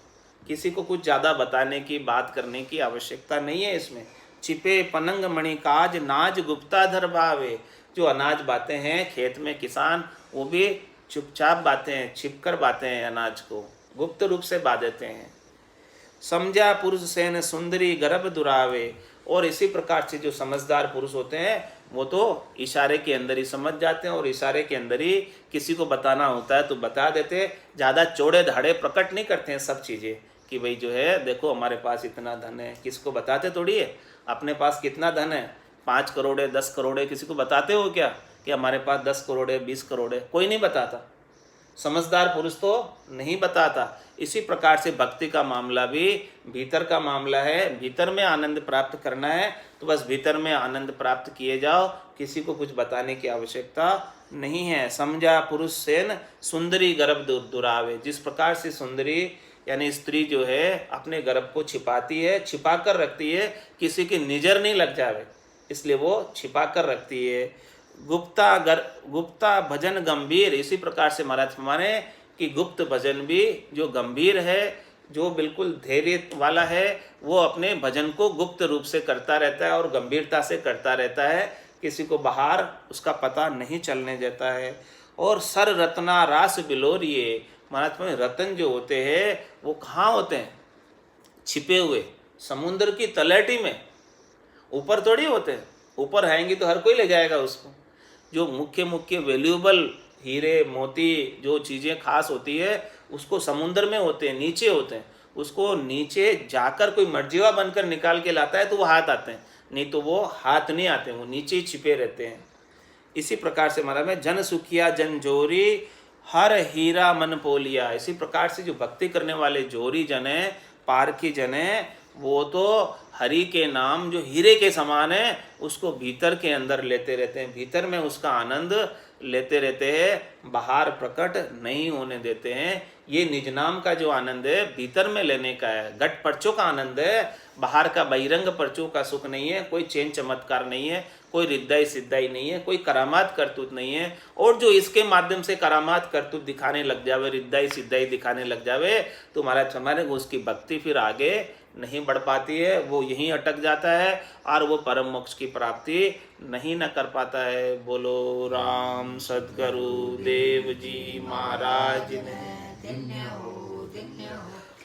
किसी को कुछ ज़्यादा बताने की, बात करने की आवश्यकता नहीं है इसमें। छिपे पनंग मणि काज नाज गुप्ताधर भावे। जो अनाज बातें हैं खेत में किसान, वो भी चुपचाप बातें हैं, छिप कर बातें हैं, अनाज को गुप्त रूप से बा देते हैं। समझा पुरुष सेन सुंदरी गर्भ दुरावे। और इसी प्रकार से जो समझदार पुरुष होते हैं वो तो इशारे के अंदर ही समझ जाते हैं, और इशारे के अंदर ही किसी को बताना होता है तो बता देते हैं। ज़्यादा चौड़े धाड़े प्रकट नहीं करते हैं सब चीज़ें कि भाई जो है देखो हमारे पास इतना धन है, किसको बताते थोड़ी है। अपने पास कितना धन है, 5 करोड़ है, 10 करोड़ है, किसी को बताते हो क्या कि हमारे पास 10 करोड़ है, 20 करोड़ है? कोई नहीं बताता। समझदार पुरुष तो नहीं बताता। इसी प्रकार से भक्ति का मामला भी भीतर का मामला है। भीतर में आनंद प्राप्त करना है तो बस भीतर में आनंद प्राप्त किए जाओ, किसी को कुछ बताने की आवश्यकता नहीं है। समझा पुरुष सेन सुंदरी गर्भ दुरावे। जिस प्रकार से सुंदरी यानी स्त्री जो है अपने गर्भ को छिपाती है, छिपा कर रखती है, किसी की नजर नहीं लग जावे इसलिए वो छिपा कर रखती है। गुप्ता भजन गंभीर। इसी प्रकार से महाराज माने कि गुप्त भजन भी जो गंभीर है, जो बिल्कुल धैर्य वाला है, वो अपने भजन को गुप्त रूप से करता रहता है और गंभीरता से करता रहता है, किसी को बाहर उसका पता नहीं चलने देता है। और सर रत्ना रास बिलोरिए। महाराज में रतन जो होते हैं वो कहाँ होते हैं? छिपे हुए समुद्र की तलहटी में, ऊपर थोड़ी होते हैं। ऊपर आएंगे तो हर कोई ले जाएगा उसको। जो मुख्य मुख्य वैल्यूएबल हीरे मोती जो चीज़ें खास होती है उसको समुद्र में होते हैं, नीचे होते हैं। उसको नीचे जाकर कोई मर्जीवा बनकर निकाल के लाता है तो वो हाथ आते हैं, नहीं तो वो हाथ नहीं आते, वो नीचे ही छिपे रहते हैं। इसी प्रकार से हमारा में जन सुखिया जन जोरी हर हीरा मन पोलिया। इसी प्रकार से जो भक्ति करने वाले जोरी जन है, पारखी जन है, वो तो हरि के नाम जो हीरे के समान है उसको भीतर के अंदर लेते रहते हैं, भीतर में उसका आनंद लेते रहते हैं, बाहर प्रकट नहीं होने देते हैं। ये निज नाम का जो आनंद है भीतर में लेने का है, घट पर्चों का आनंद है, बाहर का बहिरंग पर्चों का सुख नहीं है। कोई चेन चमत्कार नहीं है, कोई रिद्धाई सिद्धाई नहीं है, कोई करामात करतूत नहीं है। और जो इसके माध्यम से करामात करतूत दिखाने लग जावे, रिद्धाई सिद्धाई दिखाने लग जावे तो महाराज हमारे उसकी भक्ति फिर आगे नहीं बढ़ पाती है, वो यहीं अटक जाता है और वो परम मोक्ष की प्राप्ति नहीं न कर पाता है। बोलो राम सद्गुरु देव जी महाराज ने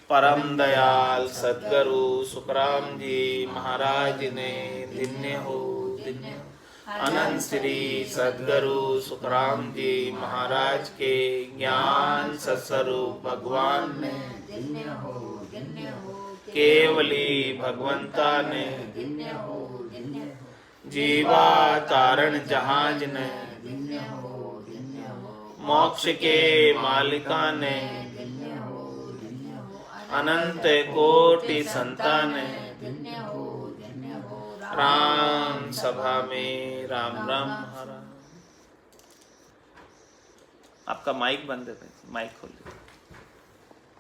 परम दयाल सद्गुरु सुखराम जी महाराज ने धन्य हो धन्य हो। अनंत श्री सद्गुरु सुखराम जी महाराज के ज्ञान सत्स्वरूप भगवान ने केवली भगवंता ने जीवा तारण जहाज ने मोक्ष के मालिका ने अनंत कोटि संतान ने राम सभा में राम राम हरा। आपका माइक बंद है, माइक खोल।